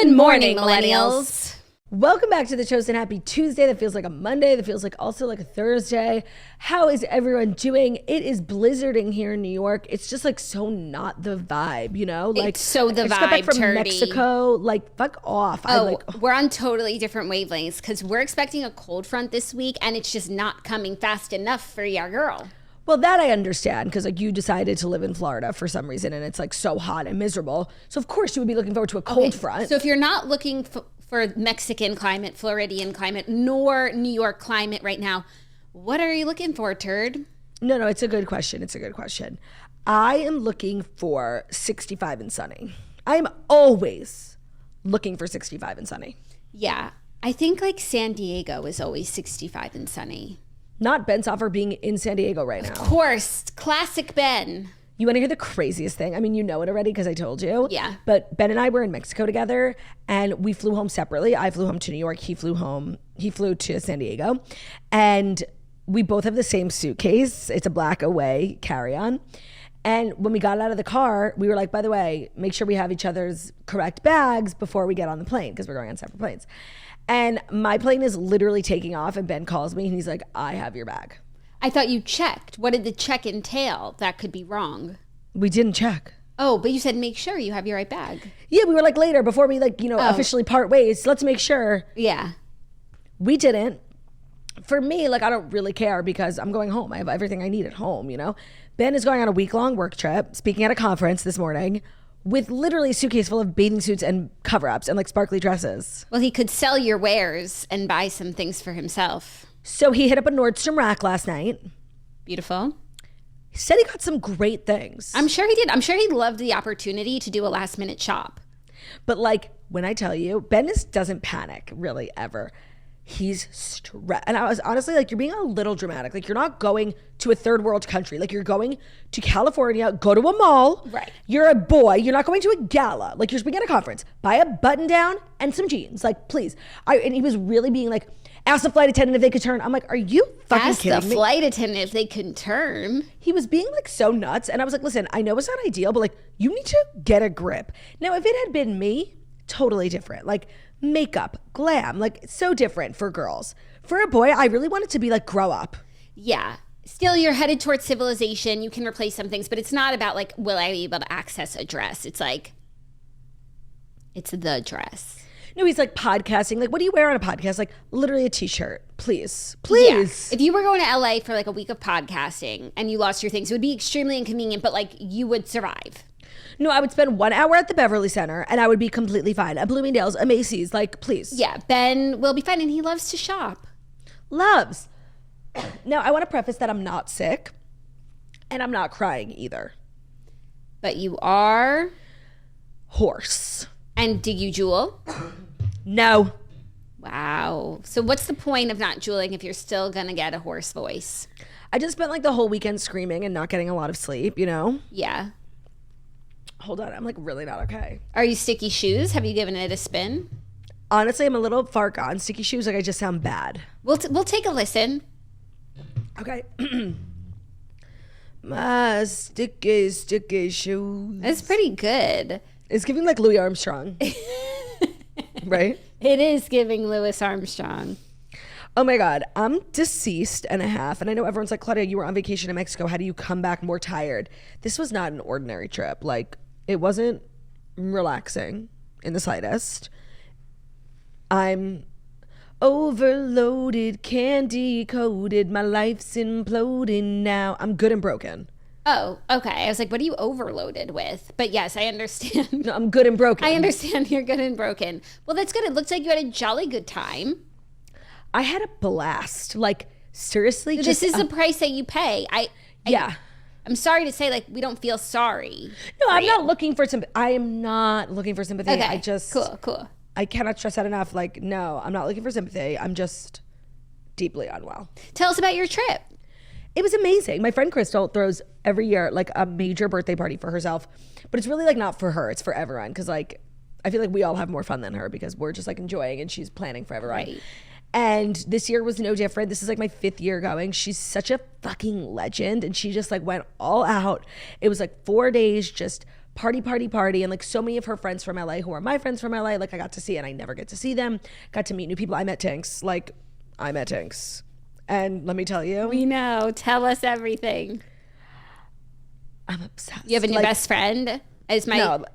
Good morning, millennials. Welcome back to the Chosen. Happy Tuesday. That feels like a Monday. That feels like also like a Thursday. How is everyone doing? It is blizzarding here in New York. It's just like so not the vibe, you know? Like It's so the I just got back vibe, from Turdy. Mexico. Like fuck off. We're on totally different wavelengths because we're expecting a cold front this week and it's just not coming fast enough for your girl. Well, that I understand because like you decided to live in Florida for some reason and it's like so hot and miserable. So of course you would be looking forward to a cold front. So if you're not looking for Mexican climate, Floridian climate, nor New York climate right now, what are you looking for, turd? No, it's a good question. It's a good question. I am looking for 65 and sunny. I am always looking for 65 and sunny. Yeah, I think like San Diego is always 65 and sunny. Not Ben Soffer being in San Diego right now. Of course, classic Ben. You want to hear the craziest thing? I mean, you know it already because I told you. Yeah. But Ben and I were in Mexico together and we flew home separately. I flew home to New York. He flew to San Diego. And we both have the same suitcase. It's a black Away carry-on. And when we got out of the car, we were like, by the way, make sure we have each other's correct bags before we get on the plane because we're going on separate planes. And my plane is literally taking off and Ben calls me and he's like, I have your bag. I thought you checked. What did the check entail? That could be wrong. We didn't check. Oh, but you said make sure you have your right bag. Yeah, we were like later before we officially part ways. Let's make sure. Yeah. We didn't. For me, like I don't really care because I'm going home. I have everything I need at home, you know? Ben is going on a week-long work trip, speaking at a conference this morning with literally a suitcase full of bathing suits and cover-ups and like sparkly dresses. Well, he could sell your wares and buy some things for himself. So he hit up a Nordstrom Rack last night. Beautiful. He said he got some great things. I'm sure he did. I'm sure he loved the opportunity to do a last minute shop. But like when I tell you, Ben doesn't panic really ever. He's stressed. And I was honestly like, you're being a little dramatic. Like you're not going to a third world country. Like you're going to California, go to a mall. Right. You're a boy. You're not going to a gala. Like you're speaking at a conference. Buy a button down and some jeans. Like please. And he was really being like, ask the flight attendant if they could turn. I'm like, are you fucking kidding me? Ask the flight attendant if they can turn. He was being like so nuts. And I was like, listen, I know it's not ideal, but like you need to get a grip. Now, if it had been me, totally different. Like makeup, glam, like it's so different for girls. For a boy, I really want it to be like grow up. Yeah. Still, you're headed towards civilization. You can replace some things, but it's not about like, will I be able to access a dress? It's like, it's the dress. No, he's like podcasting. Like, what do you wear on a podcast? Like, literally a t-shirt. Please. Please. Yeah. If you were going to LA for like a week of podcasting and you lost your things, it would be extremely inconvenient, but like you would survive. No, I would spend 1 hour at the Beverly Center and I would be completely fine. At Bloomingdale's, a Macy's, like, please. Yeah, Ben will be fine and he loves to shop. Loves. Now, I want to preface that I'm not sick and I'm not crying either. But you are? Hoarse. And did you jewel? No. Wow. So what's the point of not jeweling if you're still going to get a hoarse voice? I just spent like the whole weekend screaming and not getting a lot of sleep, you know? Yeah. Hold on. I'm like really not okay. Are you sticky shoes? Have you given it a spin? Honestly, I'm a little far gone. Sticky shoes, like I just sound bad. We'll take a listen. Okay. My sticky shoes. That's pretty good. It's giving like Louis Armstrong. Right? It is giving Louis Armstrong. Oh my God, I'm deceased and a half. And I know everyone's like, Claudia, you were on vacation in Mexico. How do you come back more tired? This was not an ordinary trip. Like, it wasn't relaxing in the slightest. I'm overloaded, candy coated. My life's imploding now. I'm good and broken. Oh, okay. I was like, what are you overloaded with? But yes, I understand. No, I'm good and broken. I understand you're good and broken. Well, that's good. It looks like you had a jolly good time. I had a blast. Like, seriously. So this is the price that you pay. Yeah. I'm sorry to say, like, we don't feel sorry. No, I'm not looking for sympathy. I am not looking for sympathy. Okay. I just. Cool. I cannot stress that enough. Like, no, I'm not looking for sympathy. I'm just deeply unwell. Tell us about your trip. It was amazing. My friend Crystal throws every year like a major birthday party for herself, but it's really like not for her. It's for everyone. Because like, I feel like we all have more fun than her because we're just like enjoying and she's planning for everyone. Right. And this year was no different. This is like my 5th year going. She's such a fucking legend and she just like went all out. It was like 4 days just party. And like so many of her friends from LA who are my friends from LA, like I got to see and I never get to see them. Got to meet new people. I met Tinks. And let me tell you. We know. Tell us everything. I'm obsessed. You have a new best friend? No.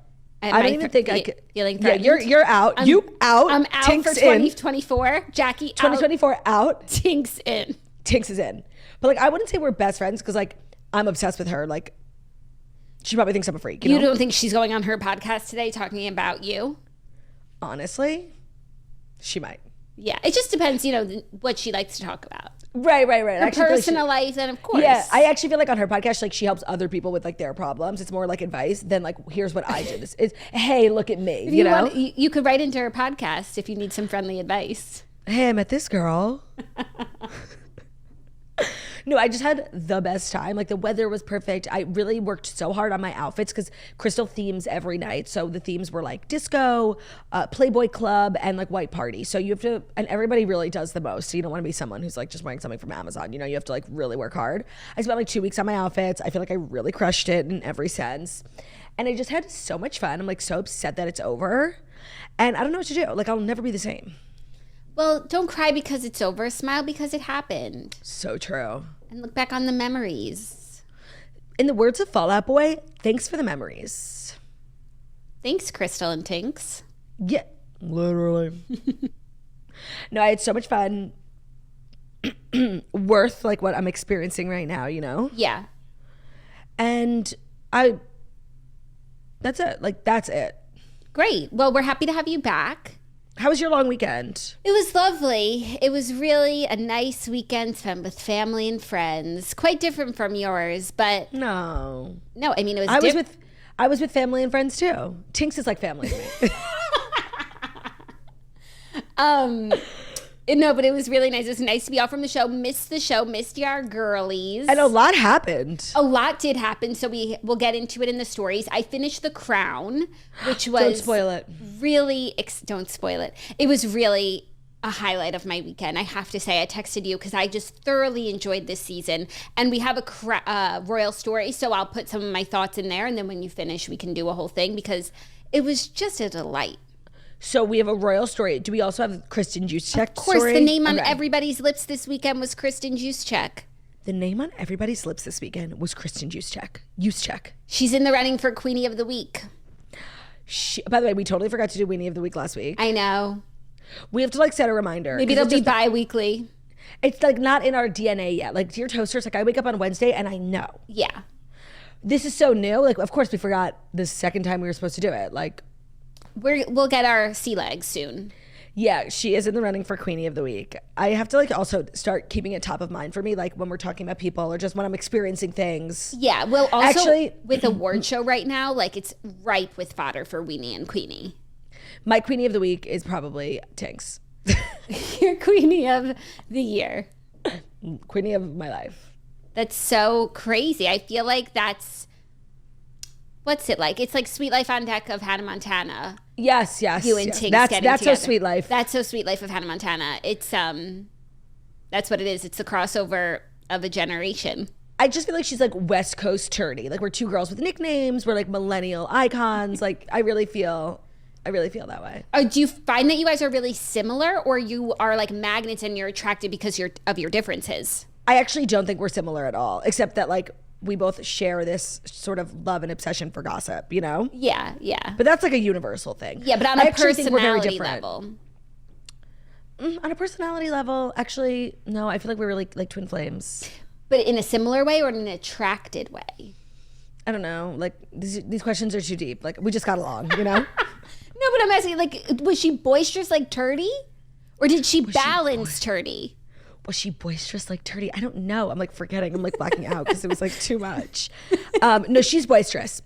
I don't even think I could. Feeling yeah, you're out. You out. I'm out Tinks for 2024. Jackie 2024 out. Tinks in. Tinks is in. But like I wouldn't say we're best friends because like I'm obsessed with her. Like she probably thinks I'm a freak. You know? Don't think she's going on her podcast today talking about you? Honestly, she might. Yeah, it just depends, what she likes to talk about. Right. Her personal life, and of course. Yeah, I actually feel like on her podcast, like she helps other people with like their problems. It's more like advice than like, here's what I did. It's hey, look at me. You know, you could write into her podcast if you need some friendly advice. Hey, I met this girl. No, I just had the best time. Like the weather was perfect. I really worked so hard on my outfits because Crystal themes every night. So the themes were like disco, Playboy Club, and like white party. So you have to, and everybody really does the most. So you don't want to be someone who's like just wearing something from Amazon. You have to like really work hard. I spent like 2 weeks on my outfits. I feel like I really crushed it in every sense. And I just had so much fun. I'm like so upset that it's over. And I don't know what to do. Like I'll never be the same. Well, don't cry because it's over. Smile because it happened. So true. And look back on the memories. In the words of Fall Out Boy, thanks for the memories. Thanks, Crystal and Tinks. Yeah, literally. No, I had so much fun. Worth like what I'm experiencing right now, Yeah. And that's it. Like, that's it. Great. Well, we're happy to have you back. How was your long weekend? It was lovely. It was really a nice weekend spent with family and friends. Quite different from yours, but no. I mean, it was. I was with family and friends too. Tinks is like family to me. No, but it was really nice. It was nice to be off from the show. Missed your girlies. And a lot happened. A lot did happen, so we'll get into it in the stories. I finished The Crown, which was... Don't spoil it. Really... don't spoil it. It was really a highlight of my weekend. I have to say, I texted you because I just thoroughly enjoyed this season. And we have a royal story, so I'll put some of my thoughts in there, and then when you finish, we can do a whole thing because it was just a delight. So we have a royal story. Do we also have Kristin Juszczyk? Of course, the name on everybody's lips this weekend was Kristin Juszczyk. The name on everybody's lips this weekend was Kristin Juszczyk. She's in the running for Queenie of the Week. By the way, we totally forgot to do Weenie of the Week last week. I know. We have to like set a reminder. Maybe it'll be bi-weekly. It's like not in our DNA yet. Like Dear Toasters, like I wake up on Wednesday and I know. Yeah. This is so new. Like, of course we forgot the second time we were supposed to do it. Like, we'll get our sea legs soon. Yeah, she is in the running for Queenie of the Week. I have to like also start keeping it top of mind for me, like when we're talking about people or just when I'm experiencing things. Yeah, well, also actually, with award show right now, like it's ripe with fodder for Weenie and Queenie. My Queenie of the Week is probably Tinks. Your Queenie of the year. Queenie of my life. That's so crazy. I feel like that's... What's it like? It's like Sweet Life on Deck of Hannah Montana. Yes. You and Tinks that's together. So Sweet Life. That's so Sweet Life of Hannah Montana. It's that's what it is. It's the crossover of a generation. I just feel like she's like West Coast Turdy. Like we're two girls with nicknames. We're like millennial icons. Like I really feel that way. Do you find that you guys are really similar, or you are like magnets and you're attracted because of your differences? I actually don't think we're similar at all, except that like we both share this sort of love and obsession for gossip, Yeah. But that's like a universal thing. Yeah, but on a personality level. On a personality level, actually, no, I feel like we're really like twin flames. But in a similar way or in an attracted way? I don't know. Like these questions are too deep. Like we just got along, No, but I'm asking, like, was she boisterous like Turdy? Or did she balance Turdy? Was she boisterous like Turdy? I don't know. I'm like forgetting. I'm like blacking out because it was like too much. No, she's boisterous.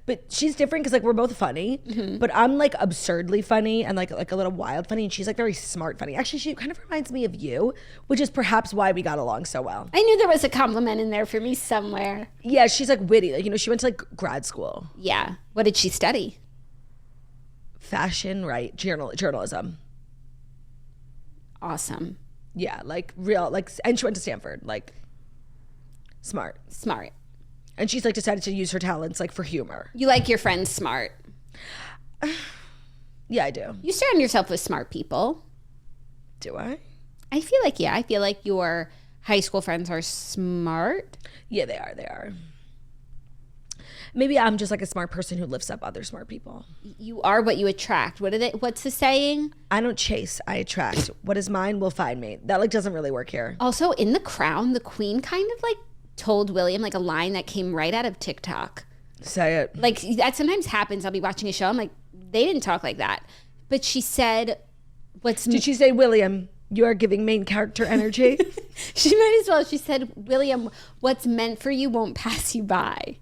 But she's different because like we're both funny. Mm-hmm. But I'm like absurdly funny and like a little wild funny, and she's like very smart funny. Actually, she kind of reminds me of you, which is perhaps why we got along so well. I knew there was a compliment in there for me somewhere. Yeah, she's like witty. Like she went to like grad school. Yeah. What did she study? Fashion, right? Journalism. Awesome. Yeah, like real, like, and she went to Stanford, like, smart. And she's like decided to use her talents like for humor. You like your friends smart. Yeah, I do. You surround yourself with smart people. Do I? I feel like, yeah. I feel like your high school friends are smart. Yeah, they are. They are. Maybe I'm just like a smart person who lifts up other smart people. You are what you attract. What's the saying? I don't chase, I attract. What is mine will find me. That like doesn't really work here. Also, in The Crown, the queen kind of like told William like a line that came right out of TikTok. Say it. Like that sometimes happens. I'll be watching a show. I'm like, they didn't talk like that. But she said, Did she say, William, you are giving main character energy? She might as well. She said, William, what's meant for you won't pass you by.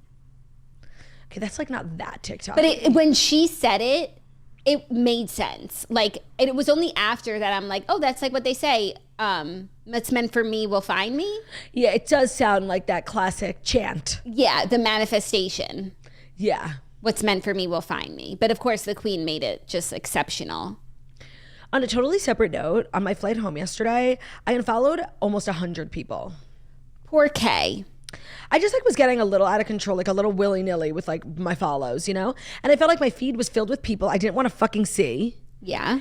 Okay, that's like not that TikTok. But when she said it, it made sense. Like, it was only after that I'm like, oh, that's like what they say. What's meant for me will find me. Yeah, it does sound like that classic chant. Yeah, the manifestation. Yeah. What's meant for me will find me. But of course, the queen made it just exceptional. On a totally separate note, on my flight home yesterday, I unfollowed almost 100 people. Poor Kay. I just like was getting a little out of control, like a little willy-nilly with like my follows, you know? And I felt like my feed was filled with people I didn't want to fucking see. Yeah.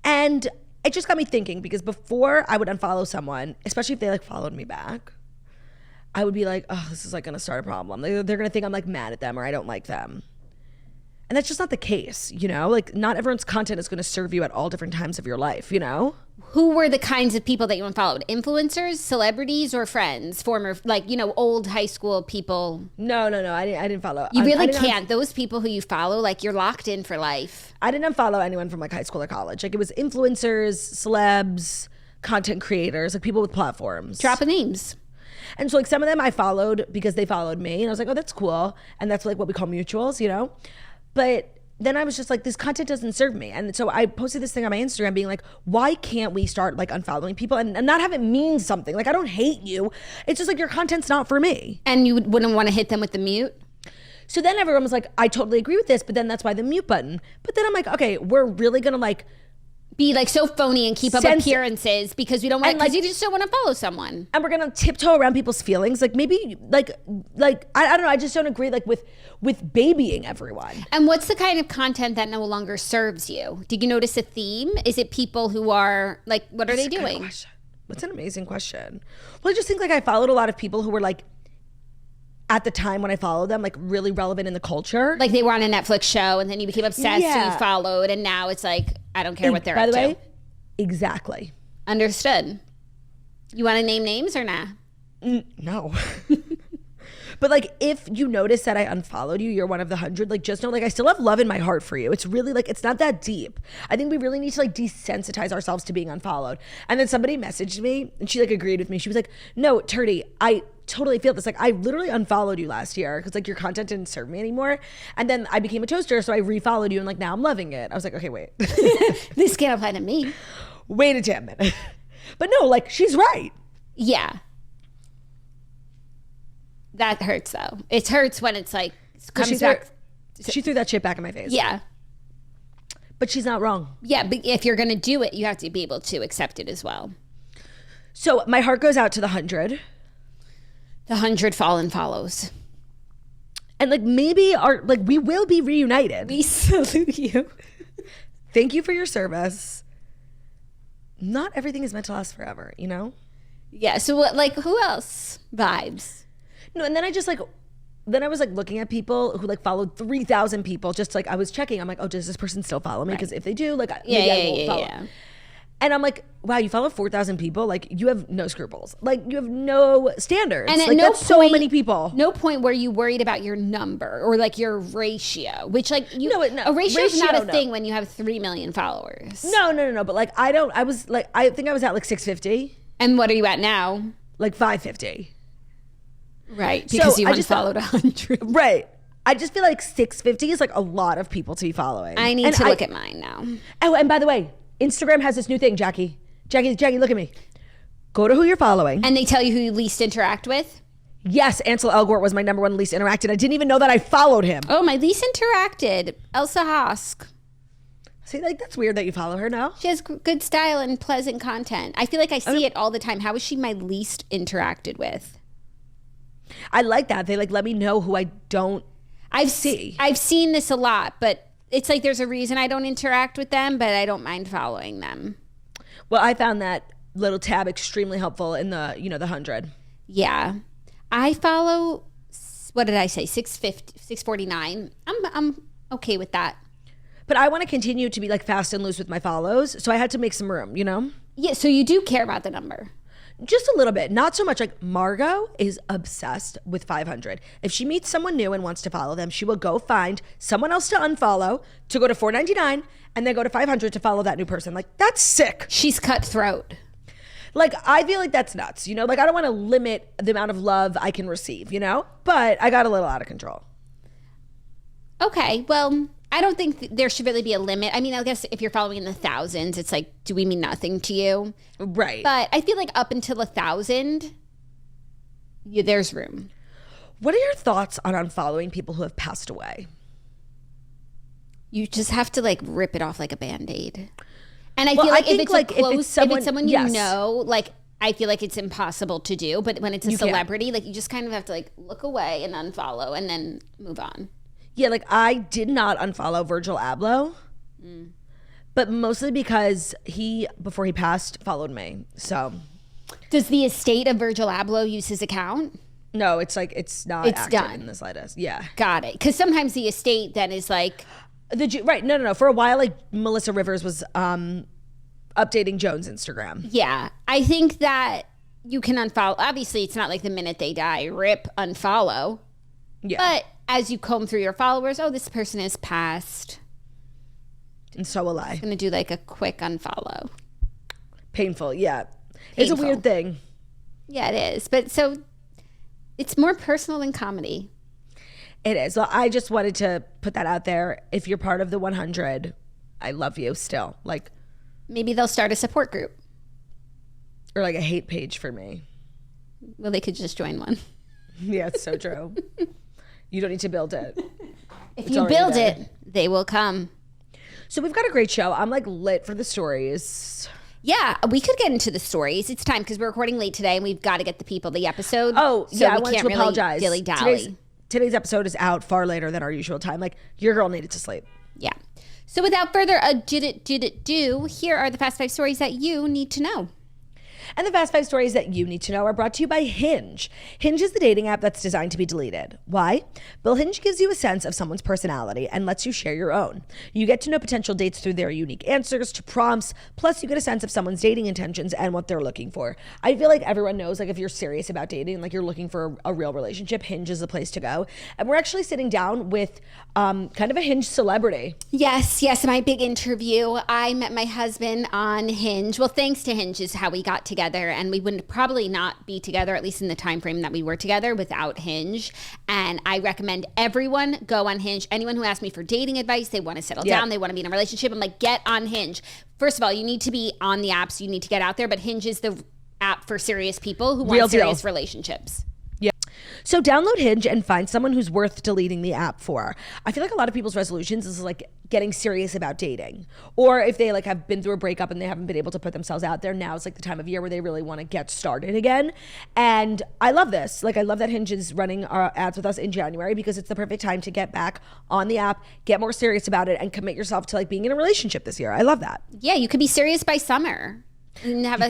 And it just got me thinking, because before I would unfollow someone, especially if they like followed me back, I would be like, oh, this is like gonna start a problem. They're gonna think I'm like mad at them or I don't like them. And that's just not the case, you know? Like, not everyone's content is gonna serve you at all different times of your life, you know? Who were the kinds of people that you unfollowed? Influencers, celebrities, or friends? Former, like, you know, old high school people? No, I didn't follow. You really can't. Those people who you follow, like, you're locked in for life. I didn't unfollow anyone from like high school or college. Like, it was influencers, celebs, content creators, like people with platforms. Drop the names. And so like some of them I followed because they followed me, and I was like, oh, that's cool. And that's like what we call mutuals, you know? But then I was just like, this content doesn't serve me. And so I posted this thing on my Instagram being like, why can't we start like unfollowing people and not have it mean something? Like, I don't hate you. It's just like your content's not for me. And you wouldn't want to hit them with the mute? So then everyone was like, I totally agree with this, but then that's why the mute button. But then I'm like, okay, we're really gonna like be like so phony and keep up appearances because we don't want, because you just don't want to follow someone. And we're gonna tiptoe around people's feelings. Like maybe like I don't know, I just don't agree like with babying everyone. And what's the kind of content that no longer serves you? Did you notice a theme? Is it people who are like, what are they doing? What's an amazing question. Well, I just think like I followed a lot of people who were like, at the time when I followed them, like really relevant in the culture. Like they were on a Netflix show and then you became obsessed and you followed, and now it's like, I don't care what they're up to. By the way, exactly. Understood. You want to name names or nah? No. But like, if you notice that I unfollowed you, you're one of the 100, like just know, like I still have love in my heart for you. It's really like, it's not that deep. I think we really need to like desensitize ourselves to being unfollowed. And then somebody messaged me and she like agreed with me. She was like, no, Turdy, I totally feel this. Like I literally unfollowed you last year because like your content didn't serve me anymore. And then I became a toaster, so I refollowed you, and like now I'm loving it. I was like, okay, wait. This can't apply to me. Wait a damn minute. But no, like she's right. Yeah. That hurts though. It hurts when it's like comes back. She threw that shit back in my face. Yeah. But she's not wrong. Yeah, but if you're gonna do it, you have to be able to accept it as well. So my heart goes out to the 100. The 100 fallen follows. And like maybe we will be reunited. We salute you. Thank you for your service. Not everything is meant to last forever, you know? Yeah, so what, like who else vibes? No, and then I was like looking at people who like followed 3,000 people, just like I was checking. I'm like, oh, does this person still follow me? Because if they do, like maybe I won't follow. Yeah. And I'm like, wow, you follow 4,000 people? Like you have no scruples. Like you have no standards. And at like no that's point, so many people. No point were you worried about your number or like your ratio, which like a ratio is not a thing when you have 3 million followers. No. But like I think I was at like 650. And what are you at now? Like 550. Right, because you unfollowed 100. Right. I just feel like 650 is like a lot of people to be following. I need to look at mine now. Oh, and by the way, Instagram has this new thing, Jackie, look at me. Go to who you're following. And they tell you who you least interact with? Yes, Ansel Elgort was my #1 least interacted. I didn't even know that I followed him. Oh, my least interacted. Elsa Hosk. See, like that's weird that you follow her now. She has good style and pleasant content. I feel like I see it all the time. How is she my least interacted with? I like that. They like let me know who I don't see. I've seen this a lot, but it's like there's a reason I don't interact with them, but I don't mind following them. Well, I found that little tab extremely helpful in the, the 100. Yeah. I follow, what did I say, 649. I'm okay with that. But I want to continue to be like fast and loose with my follows, so I had to make some room, Yeah, so you do care about the number. Just a little bit, not so much. Like Margot is obsessed with 500. If she meets someone new and wants to follow them, she will go find someone else to unfollow, to go to $4.99, and then go to 500 to follow that new person. Like, that's sick. She's cutthroat. Like, I feel like that's nuts, Like, I don't want to limit the amount of love I can receive, But I got a little out of control. Okay, well, I don't think there should really be a limit. I mean, I guess if you're following in the thousands, it's like, do we mean nothing to you? Right. But I feel like up until 1,000, there's room. What are your thoughts on unfollowing people who have passed away? You just have to like rip it off like a Band-Aid. And I feel like if it's like close, if it's someone you know, like I feel like it's impossible to do. But when it's a celebrity, like you just kind of have to like look away and unfollow and then move on. Yeah, like I did not unfollow Virgil Abloh, but mostly because before he passed, followed me. So, does the estate of Virgil Abloh use his account? No, it's like it's not active done in the slightest. Yeah, got it. Because sometimes the estate then is like right. No. For a while, like Melissa Rivers was updating Joan's Instagram. Yeah, I think that you can unfollow. Obviously, it's not like the minute they die, rip, unfollow. Yeah, but as you comb through your followers, this person has passed. And so will I. I'm going to do like a quick unfollow. Painful, yeah. It's a weird thing. Yeah, it is. But so it's more personal than comedy. It is. Well, I just wanted to put that out there. If you're part of the 100, I love you still. Like, maybe they'll start a support group. Or like a hate page for me. Well, they could just join one. Yeah, it's so true. You don't need to build it. If you build it, they will come. So we've got a great show. I'm like lit for the stories. Yeah, we could get into the stories. It's time because we're recording late today and we've got to get the people the episode. Oh, so yeah, I want to apologize. Really dilly-dally. Today's episode is out far later than our usual time. Like, your girl needed to sleep. Yeah. So without further ado, here are the Fast 5 stories that you need to know. And the Fast 5 stories that you need to know are brought to you by Hinge. Hinge is the dating app that's designed to be deleted. Why? Well, Hinge gives you a sense of someone's personality and lets you share your own. You get to know potential dates through their unique answers to prompts, plus you get a sense of someone's dating intentions and what they're looking for. I feel like everyone knows, like, if you're serious about dating, like you're looking for a real relationship, Hinge is the place to go. And we're actually sitting down with kind of a Hinge celebrity. Yes, my big interview. I met my husband on Hinge. Well, thanks to Hinge is how we got together, and we would probably not be together, at least in the time frame that we were together, without Hinge. And I recommend everyone go on Hinge. Anyone who asks me for dating advice, they want to settle down, they want to be in a relationship, I'm like, get on Hinge. First of all, you need to be on the apps, you need to get out there, but Hinge is the app for serious people who want serious relationships. So download Hinge and find someone who's worth deleting the app for. I feel like a lot of people's resolutions is like getting serious about dating. Or if they like have been through a breakup and they haven't been able to put themselves out there, now it's like the time of year where they really want to get started again. And I love this. Like, I love that Hinge is running our ads with us in January because it's the perfect time to get back on the app, get more serious about it, and commit yourself to like being in a relationship this year. I love that. Yeah, you could be serious by summer. And have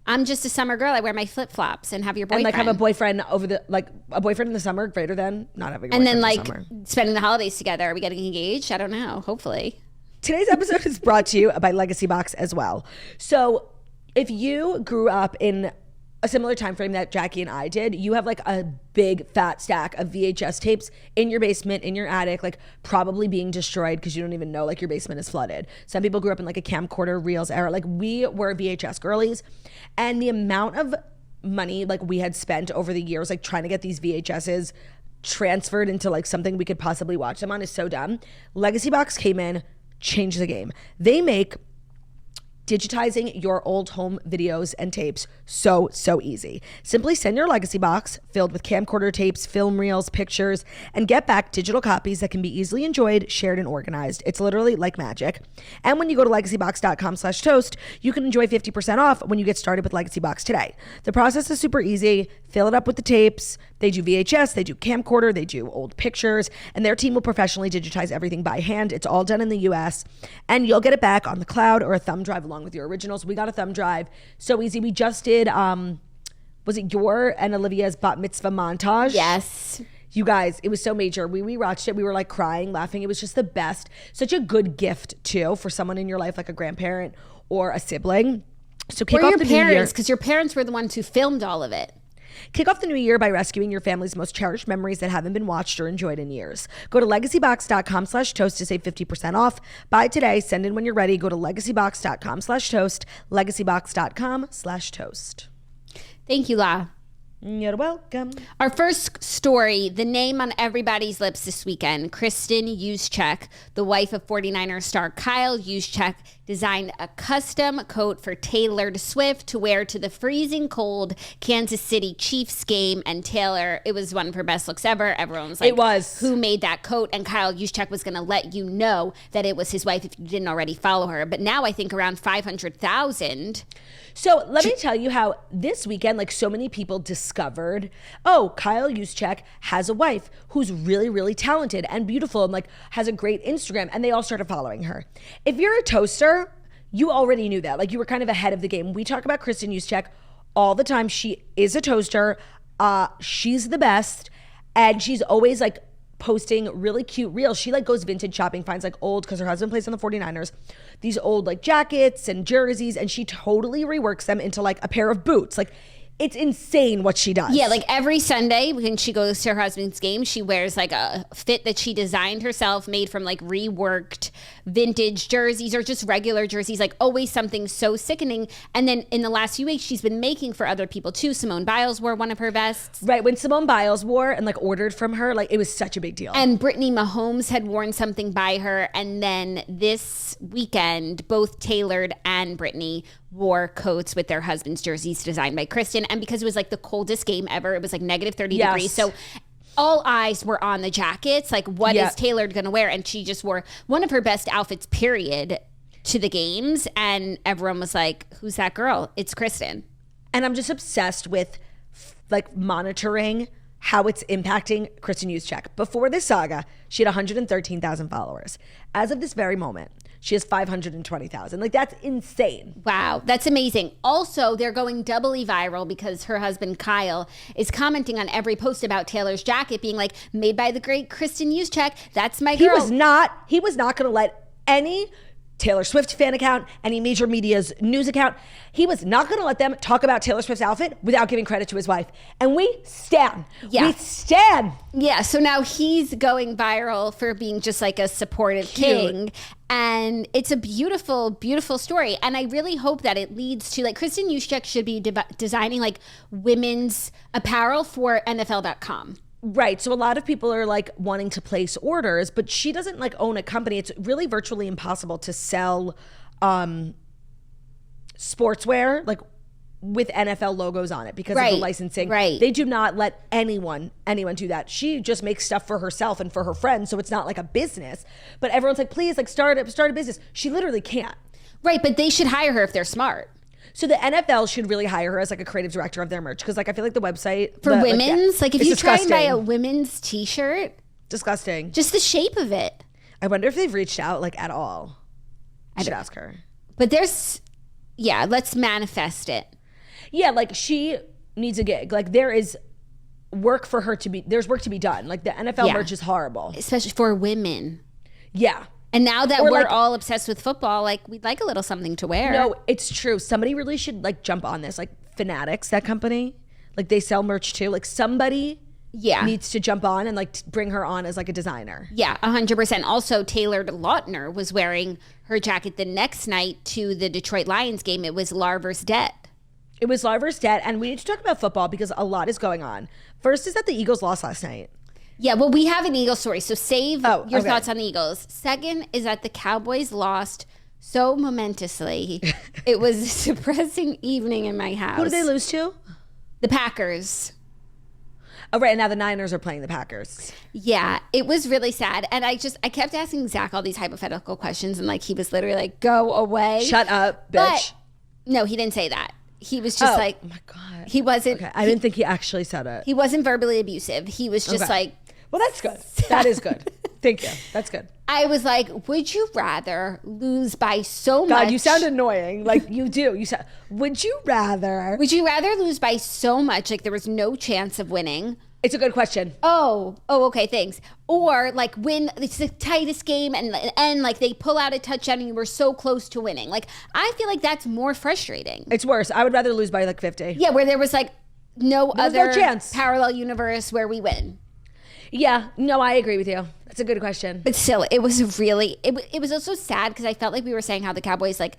I'm just a summer girl. I wear my flip-flops and have your boyfriend. And like have a boyfriend a boyfriend in the summer greater than not having a boyfriend in the summer. And then like spending the holidays together. Are we getting engaged? I don't know. Hopefully. Today's episode is brought to you by Legacy Box as well. So if you grew up in a similar time frame that Jackie and I did, you have like a big fat stack of VHS tapes in your basement, in your attic, like probably being destroyed because you don't even know like your basement is flooded. Some people grew up in like a camcorder reels era. Like, we were VHS girlies, and the amount of money like we had spent over the years like trying to get these VHSs transferred into like something we could possibly watch them on is so dumb. Legacy Box came in, changed the game. They make digitizing your old home videos and tapes so easy. Simply send your legacy box filled with camcorder tapes, film reels, pictures, and get back digital copies that can be easily enjoyed, shared, and organized. It's literally like magic. And when you go to legacybox.com/toast, you can enjoy 50% off when you get started with Legacy Box today. The process is super easy. Fill it up with the tapes. They do VHS, they do camcorder, they do old pictures, and their team will professionally digitize everything by hand. It's all done in the US, and you'll get it back on the cloud or a thumb drive along with your originals. We got a thumb drive. So easy. We just did, was it your and Olivia's bat mitzvah montage? Yes. You guys, it was so major. We rewatched it. We were like crying, laughing. It was just the best. Such a good gift too for someone in your life, like a grandparent or a sibling. So kick or off your the new year. parents, because your parents were the ones who filmed all of it. Kick off the new year by rescuing your family's most cherished memories that haven't been watched or enjoyed in years. Go to legacybox.com/toast to save 50% off. Buy today. Send in when you're ready. Go to legacybox.com/toast. Legacybox.com/toast. Thank you, La. You're welcome. Our first story, the name on everybody's lips this weekend, Kristin Juszczyk, the wife of 49ers star Kyle Juszczyk, designed a custom coat for Taylor Swift to wear to the freezing cold Kansas City Chiefs game. And Taylor, it was one of her best looks ever. Everyone was like, it was. Who made that coat? And Kyle Juszczyk was going to let you know that it was his wife if you didn't already follow her. But now I think around 500,000. So let me tell you how this weekend, like so many people discovered, oh, Kyle Juszczyk has a wife who's really, really talented and beautiful and like has a great Instagram, and they all started following her. If you're a toaster, you already knew that. Like you were kind of ahead of the game. We talk about Kristin Juszczyk all the time. She is a toaster. She's the best. And she's always like posting really cute reels. She like goes vintage shopping, finds like old, because her husband plays on the 49ers, these old like jackets and jerseys, and she totally reworks them into like a pair of boots. Like it's insane what she does. Yeah, like every Sunday when she goes to her husband's game, she wears like a fit that she designed herself, made from like reworked vintage jerseys or just regular jerseys, like always something so sickening. And then in the last few weeks, she's been making for other people too. Simone Biles wore one of her vests. Right, when Simone Biles wore and like ordered from her, like it was such a big deal. And Brittany Mahomes had worn something by her. And then this weekend, both Tailored and Brittany wore coats with their husbands' jerseys designed by Kristin. And because it was like the coldest game ever, it was like negative 30 degrees. So all eyes were on the jackets. Like, what is Tailored going to wear? And she just wore one of her best outfits, period, to the games. And everyone was like, who's that girl? It's Kristin. And I'm just obsessed with like monitoring how it's impacting Kristin Juszczyk. Before this saga, she had 113,000 followers. As of this very moment, she has 520,000. Like, that's insane. Wow, that's amazing. Also, they're going doubly viral because her husband, Kyle, is commenting on every post about Taylor's jacket, being like, made by the great Kristin Juszczyk. That's my girl. He was not going to let any Taylor Swift fan account, any major media's news account, he was not going to let them talk about Taylor Swift's outfit without giving credit to his wife. And we stan. Yeah. We stan. Yeah, so now he's going viral for being just like a supportive king. And it's a beautiful, beautiful story. And I really hope that it leads to, like, Kristin Juszczyk should be designing like women's apparel for NFL.com. Right. So a lot of people are like wanting to place orders, but she doesn't like own a company. It's really virtually impossible to sell sportswear like with NFL logos on it because of the licensing. Right. They do not let anyone do that. She just makes stuff for herself and for her friends, so it's not like a business. But everyone's like, please, like start a business. She literally can't. Right, but they should hire her if they're smart. So the NFL should really hire her as like a creative director of their merch, because like I feel like the website for women's, like if you try and buy a disgusting. Women's t-shirt, Disgusting. just the shape of it. I wonder if they've reached out like at all. I should ask her. But let's manifest it. Yeah, like she needs a gig. Like there's work to be done. Like the NFL merch is horrible. Especially for women. Yeah. And now that Or we're like, all obsessed with football, like we'd like a little something to wear. No, it's true. Somebody really should like jump on this. Like Fanatics, that company, like they sell merch too. Like somebody needs to jump on and like bring her on as like a designer. Yeah, 100%. Also, Tailored Lautner was wearing her jacket the next night to the Detroit Lions game. It was Lar versus Det. It was Lar versus Det, and we need to talk about football because a lot is going on. First is that the Eagles lost last night. Yeah, well, we have an Eagles story, so save your thoughts on the Eagles. Second is that the Cowboys lost so momentously. It was a depressing evening in my house. Who did they lose to? The Packers. Oh, right. And now the Niners are playing the Packers. Yeah, it was really sad. And I kept asking Zach all these hypothetical questions. And like, he was literally like, go away. Shut up, bitch. But no, he didn't say that. He was just like, oh my God. He wasn't. Okay. I didn't think he actually said it. He wasn't verbally abusive. He was just like. Well, that's good. That is good. Thank you. That's good. I was like, would you rather lose by so much? God, you sound annoying. Like you do. Would you rather? Would you rather lose by so much, like there was no chance of winning? It's a good question. Oh, okay, thanks. Or like win, it's the tightest game and like they pull out a touchdown and you were so close to winning. Like, I feel like that's more frustrating. It's worse. I would rather lose by like 50. Yeah, where there was like no other chance. Parallel universe where we win. Yeah, no, I agree with you. That's a good question. But still, it was really, it was also sad because I felt like we were saying how the Cowboys like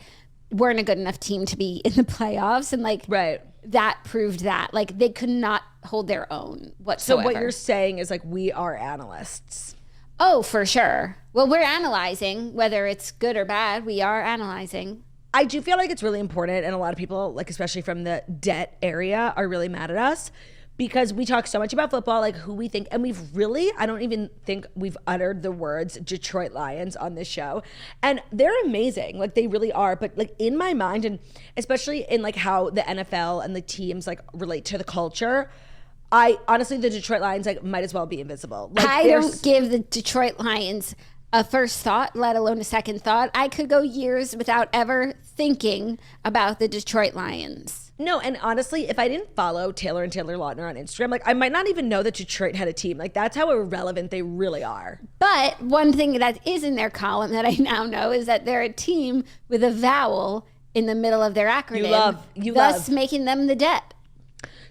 weren't a good enough team to be in the playoffs. And like, right. That proved that. Like, they could not hold their own whatsoever. So what you're saying is like, we are analysts. Oh, for sure. Well, we're analyzing, whether it's good or bad, we are analyzing. I do feel like it's really important. And a lot of people, like, especially from the debt area, are really mad at us. Because we talk so much about football, like who we think, and we've really, I don't even think we've uttered the words Detroit Lions on this show. And they're amazing, like they really are. But like in my mind, and especially in like how the NFL and the teams like relate to the culture, I honestly, the Detroit Lions like might as well be invisible. Like, I don't give the Detroit Lions a first thought, let alone a second thought. I could go years without ever thinking about the Detroit Lions. No, and honestly, if I didn't follow Taylor and Taylor Lautner on Instagram, like I might not even know that Detroit had a team. Like that's how irrelevant they really are. But one thing that is in their column that I now know is that they're a team with a vowel in the middle of their acronym. Thus making them the debt.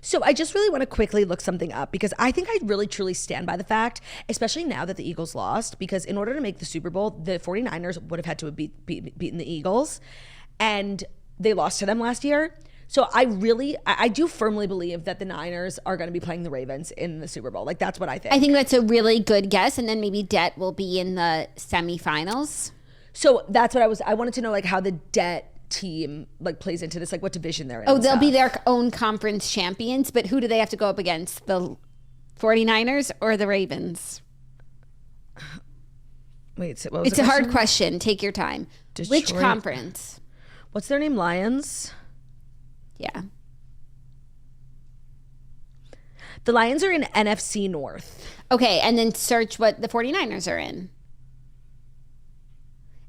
So I just really want to quickly look something up because I think I really truly stand by the fact, especially now that the Eagles lost, because in order to make the Super Bowl, the 49ers would have had to have beaten the Eagles, and they lost to them last year. So I do firmly believe that the Niners are going to be playing the Ravens in the Super Bowl. Like that's what I think. I think that's a really good guess. And then maybe debt will be in the semifinals. So that's what I wanted to know, like how the debt team like plays into this, like what division they're in. Oh, they'll be their own conference champions, but who do they have to go up against? The 49ers or the Ravens? Wait, what was it's a hard question. Take your time. Detroit. Which conference? What's their name? Lions? Yeah. The Lions are in NFC North. Okay, and then search what the 49ers are in.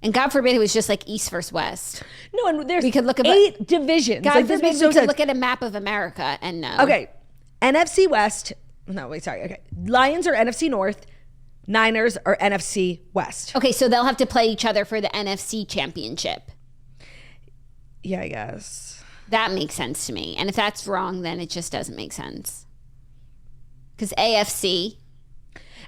And God forbid it was just like East versus West. No, and there's we could look at 8 divisions. God like, forbid we could look at a map of America and know. Okay, NFC West. No, wait, sorry. Okay, Lions are NFC North. Niners are NFC West. Okay, so they'll have to play each other for the NFC championship. Yeah, I guess. That makes sense to me. And if that's wrong, then it just doesn't make sense. Because AFC.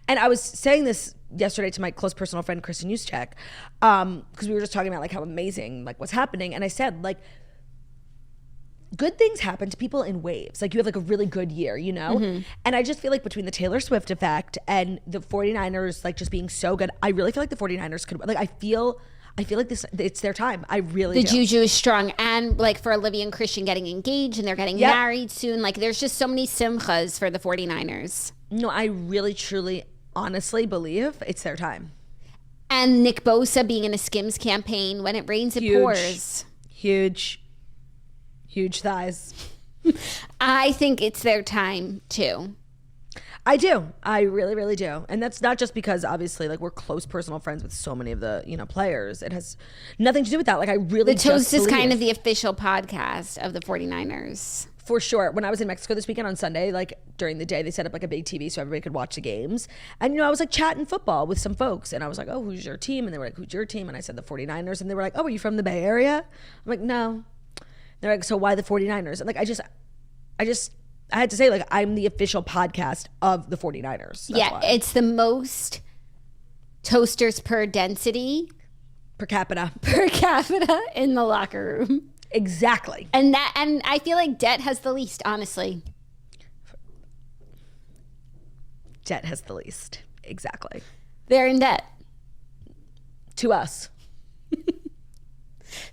And I was saying this yesterday to my close personal friend, Kristin Juszczyk, because we were just talking about like how amazing like what's happening. And I said like, good things happen to people in waves. Like you have like a really good year, you know? Mm-hmm. And I just feel like between the Taylor Swift effect and the 49ers like just being so good, I really feel like the 49ers could, like I feel like it's their time. I really do. The juju is strong. And like for Olivia and Christian getting engaged and they're getting married soon. Like there's just so many simchas for the 49ers. No, I really, truly, honestly believe it's their time. And Nick Bosa being in a Skims campaign. When it rains, it pours. Huge thighs. I think it's their time too. I do. I really, really do. And that's not just because obviously like we're close personal friends with so many of the, players. It has nothing to do with that. Like I really The Toast is kind of the official podcast of the 49ers. For sure. When I was in Mexico this weekend on Sunday, like during the day, they set up like a big TV so everybody could watch the games. And, I was like chatting football with some folks and I was like, oh, who's your team? And they were like, who's your team? And I said the 49ers. And they were like, oh, are you from the Bay Area? I'm like, no. They're like, so why the 49ers? And like, I had to say, like, I'm the official podcast of the 49ers. That's why. It's the most toasters per density. Per capita in the locker room. Exactly. And I feel like debt has the least, honestly. Debt has the least. Exactly. They're in debt. To us.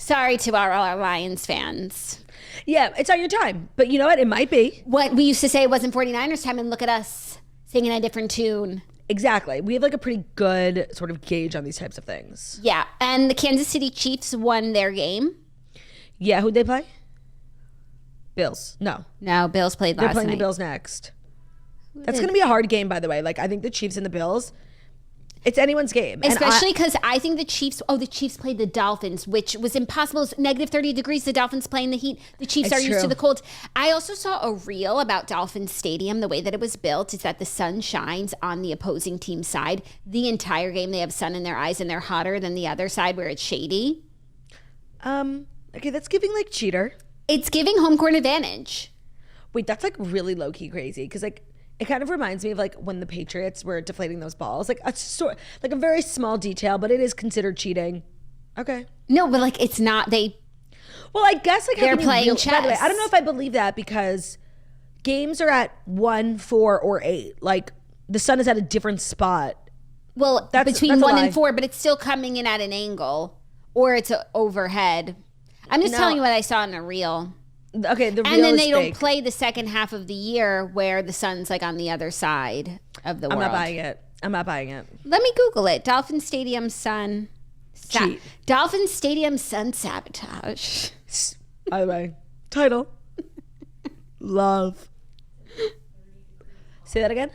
Sorry to our Lions fans. Yeah, it's on your time. But you know what? It might be. What we used to say it wasn't 49ers time, and look at us singing a different tune. Exactly. We have like a pretty good sort of gauge on these types of things. Yeah, and the Kansas City Chiefs won their game. Yeah, who'd they play? Bills. No, Bills played last night. They're playing the Bills next. That's going to be a hard game, by the way. Like, I think the Chiefs and the Bills, it's anyone's game. Especially because I think the Chiefs played the Dolphins, which was impossible. It's negative 30 degrees. The Dolphins playing the heat. The Chiefs are used to the cold. I also saw a reel about Dolphins Stadium. The way that it was built is that the sun shines on the opposing team's side. The entire game, they have sun in their eyes and they're hotter than the other side where it's shady. Okay, that's giving like cheater. It's giving home court advantage. Wait, that's like really low-key crazy because like it kind of reminds me of like when the Patriots were deflating those balls. Like a very small detail, but it is considered cheating. Okay. No, but like it's not. Well, I guess like they're playing chess. By the way, I don't know if I believe that because games are at 1, 4, or 8. Like the sun is at a different spot. Well, between 1 and 4, but it's still coming in at an angle or it's overhead. I'm just telling you what I saw in the reel. Okay, the reel and then is they fake. don't play the second half of the year where the sun's like on the other side of the world. I'm not buying it. Let me Google it. Dolphin Stadium sun. Cheat. Dolphin Stadium sun sabotage. By the way, title. Love. Say that again.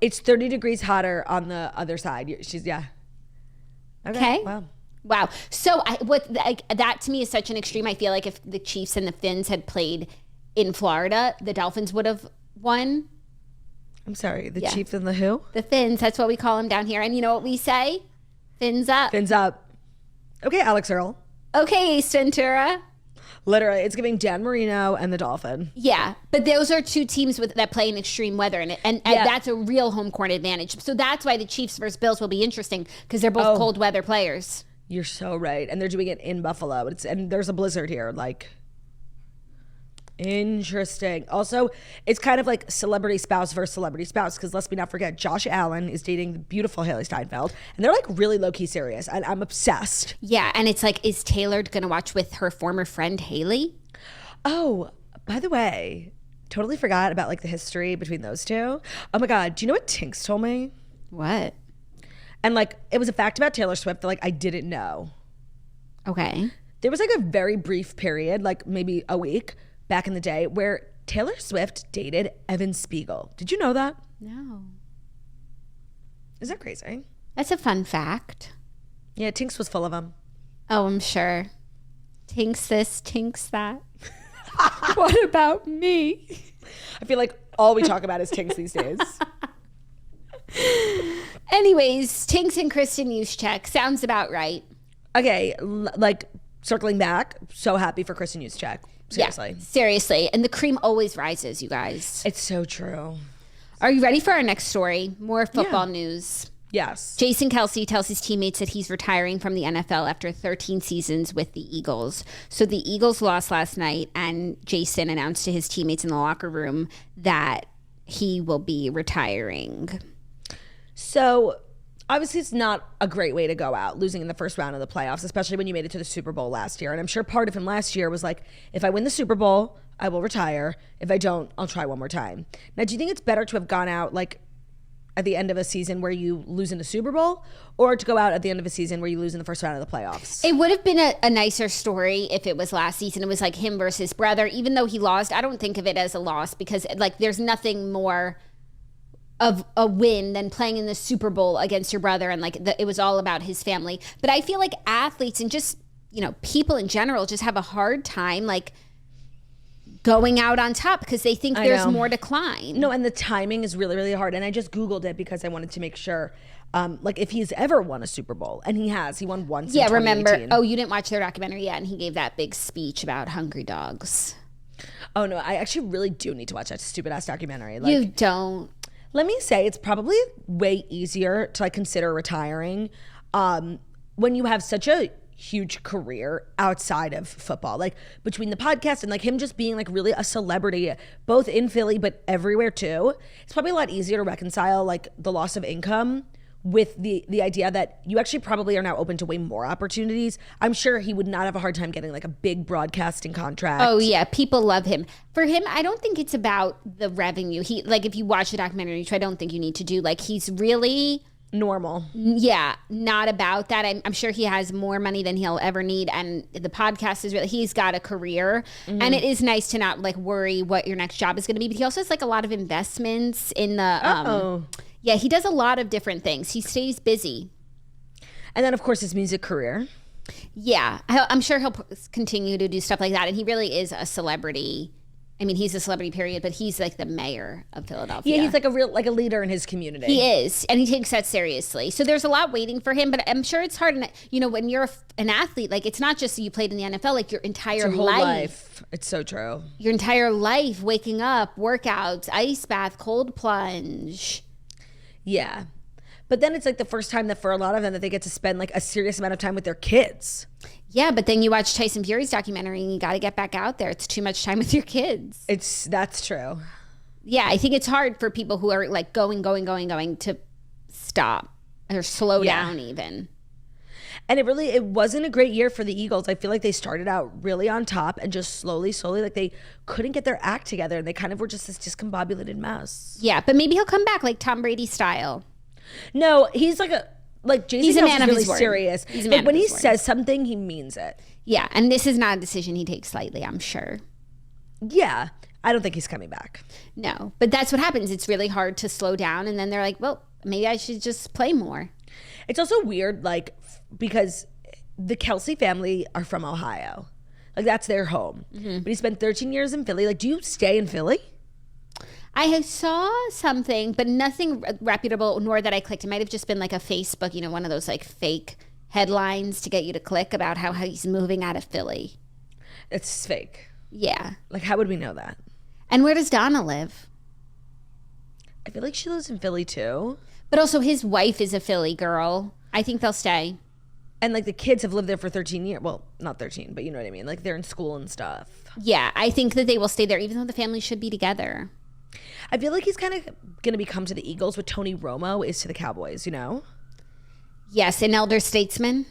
It's 30 degrees hotter on the other side. Yeah. Okay. Wow. So that to me is such an extreme. I feel like if the Chiefs and the Finns had played in Florida, the Dolphins would have won. I'm sorry, the Chiefs and the who? The Finns. That's what we call them down here. And you know what we say? Fins up. Fins up. Okay, Alex Earl. Okay, Ace Ventura. Literally, it's giving Dan Marino and the Dolphin. Yeah, but those are two teams that play in extreme weather, and that's a real home court advantage. So that's why the Chiefs versus Bills will be interesting because they're both cold weather players. You're so right. And they're doing it in Buffalo. And there's a blizzard here. Like, interesting. Also, it's kind of like celebrity spouse versus celebrity spouse because let's not forget, Josh Allen is dating the beautiful Haley Steinfeld. And they're like really low-key serious. And I'm obsessed. Yeah, and it's like, is Taylor going to watch with her former friend Haley? Oh, by the way, totally forgot about like the history between those two. Oh my God. Do you know what Tinks told me? What? And like, it was a fact about Taylor Swift that like I didn't know. Okay. There was like a very brief period, like maybe a week back in the day, where Taylor Swift dated Evan Spiegel. Did you know that? No. Is that crazy? That's a fun fact. Yeah, Tinks was full of them. Oh, I'm sure. Tinks this, tinks that. What about me? I feel like all we talk about is Tinks these days. Anyways, Tinks and Kristin Juszczyk sounds about right. Okay, like circling back, so happy for Kristin Juszczyk. Seriously. Yeah, seriously. And the cream always rises, you guys. It's so true. Are you ready for our next story? More football news. Yes. Jason Kelce tells his teammates that he's retiring from the NFL after 13 seasons with the Eagles. So the Eagles lost last night, and Jason announced to his teammates in the locker room that he will be retiring. So obviously it's not a great way to go out, losing in the first round of the playoffs, especially when you made it to the Super Bowl last year. And I'm sure part of him last year was like, if I win the Super Bowl, I will retire. If I don't, I'll try one more time. Now, do you think it's better to have gone out like at the end of a season where you lose in the Super Bowl, or to go out at the end of a season where you lose in the first round of the playoffs? It would have been a nicer story if it was last season. It was like him versus his brother. Even though he lost, I don't think of it as a loss because like there's nothing more of a win than playing in the Super Bowl against your brother, and like it was all about his family. But I feel like athletes and just, you know, people in general just have a hard time like going out on top because they think there's more to climb. No, and the timing is really, really hard. And I just Googled it because I wanted to make sure, like if he's ever won a Super Bowl, and he has, he won once. Yeah, in 2018. remember? Oh, you didn't watch their documentary yet, and he gave that big speech about hungry dogs. Oh no, I actually really do need to watch that stupid ass documentary. Like, you don't. Let me say, it's probably way easier to like consider retiring when you have such a huge career outside of football, like between the podcast and like him just being like really a celebrity both in Philly but everywhere too. It's probably a lot easier to reconcile like the loss of income with the idea that you actually probably are now open to way more opportunities. I'm sure he would not have a hard time getting like a big broadcasting contract. Oh yeah, people love him. For him, I don't think it's about the revenue. He like if you watch the documentary, which I don't think you need to do, like he's really normal. Yeah, not about that. I'm sure he has more money than he'll ever need, and the podcast is really, he's got a career, and it is nice to not like worry what your next job is going to be. But he also has like a lot of investments in the yeah, he does a lot of different things. He stays busy. And then, of course, his music career. Yeah, I'm sure he'll continue to do stuff like that. And he really is a celebrity. I mean, he's a celebrity, period, but he's like the mayor of Philadelphia. Yeah, he's like a leader in his community. He is, and he takes that seriously. So there's a lot waiting for him, but I'm sure it's hard. And you know, when you're an athlete, like it's not just you played in the NFL, like your entire whole life. It's so true. Your entire life, waking up, workouts, ice bath, cold plunge. Yeah. But then it's like the first time that for a lot of them that they get to spend like a serious amount of time with their kids. Yeah, but then you watch Tyson Fury's documentary and you got to get back out there. It's too much time with your kids. That's true. Yeah, I think it's hard for people who are like going to stop or slow down even. And it wasn't a great year for the Eagles. I feel like they started out really on top and just slowly, like they couldn't get their act together and they kind of were just this discombobulated mess. Yeah, but maybe he'll come back like Tom Brady style. No, he's Jason Kelce is really serious. He's a man when he word. says something, he means it. Yeah, and this is not a decision he takes lightly, I'm sure. Yeah, I don't think he's coming back. No, but that's what happens. It's really hard to slow down, and then they're like, well, maybe I should just play more. It's also weird, like, because the Kelce family are from Ohio. Like, that's their home. Mm-hmm. But he spent 13 years in Philly. Like, do you stay in Philly? I saw something, but nothing reputable, nor that I clicked. It might have just been like a Facebook, one of those like fake headlines to get you to click about how he's moving out of Philly. It's fake. Yeah. Like, how would we know that? And where does Donna live? I feel like she lives in Philly too. But also his wife is a Philly girl. I think they'll stay. And like the kids have lived there for 13 years. Well, not 13, but you know what I mean. Like they're in school and stuff. Yeah, I think that they will stay there, even though the family should be together. I feel like he's kind of going to become to the Eagles what Tony Romo is to the Cowboys, Yes, an elder statesman.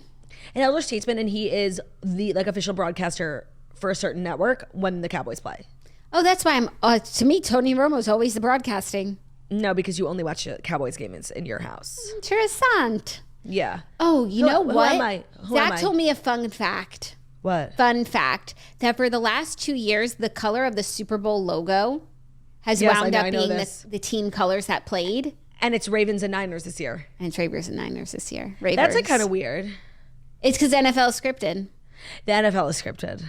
And he is the like official broadcaster for a certain network when the Cowboys play. Oh, that's why to me, Tony Romo's always the broadcasting. No, because you only watch a Cowboys game in your house. Interessant. Yeah. Oh, you know what? Who am I? Zach told me a fun fact. What? Fun fact. That for the last 2 years, the color of the Super Bowl logo has wound up being the team colors that played. And it's Ravens and Niners this year. And it's Ravens and Niners this year. Ravens. That's like kind of weird. It's because NFL is scripted. The NFL is scripted.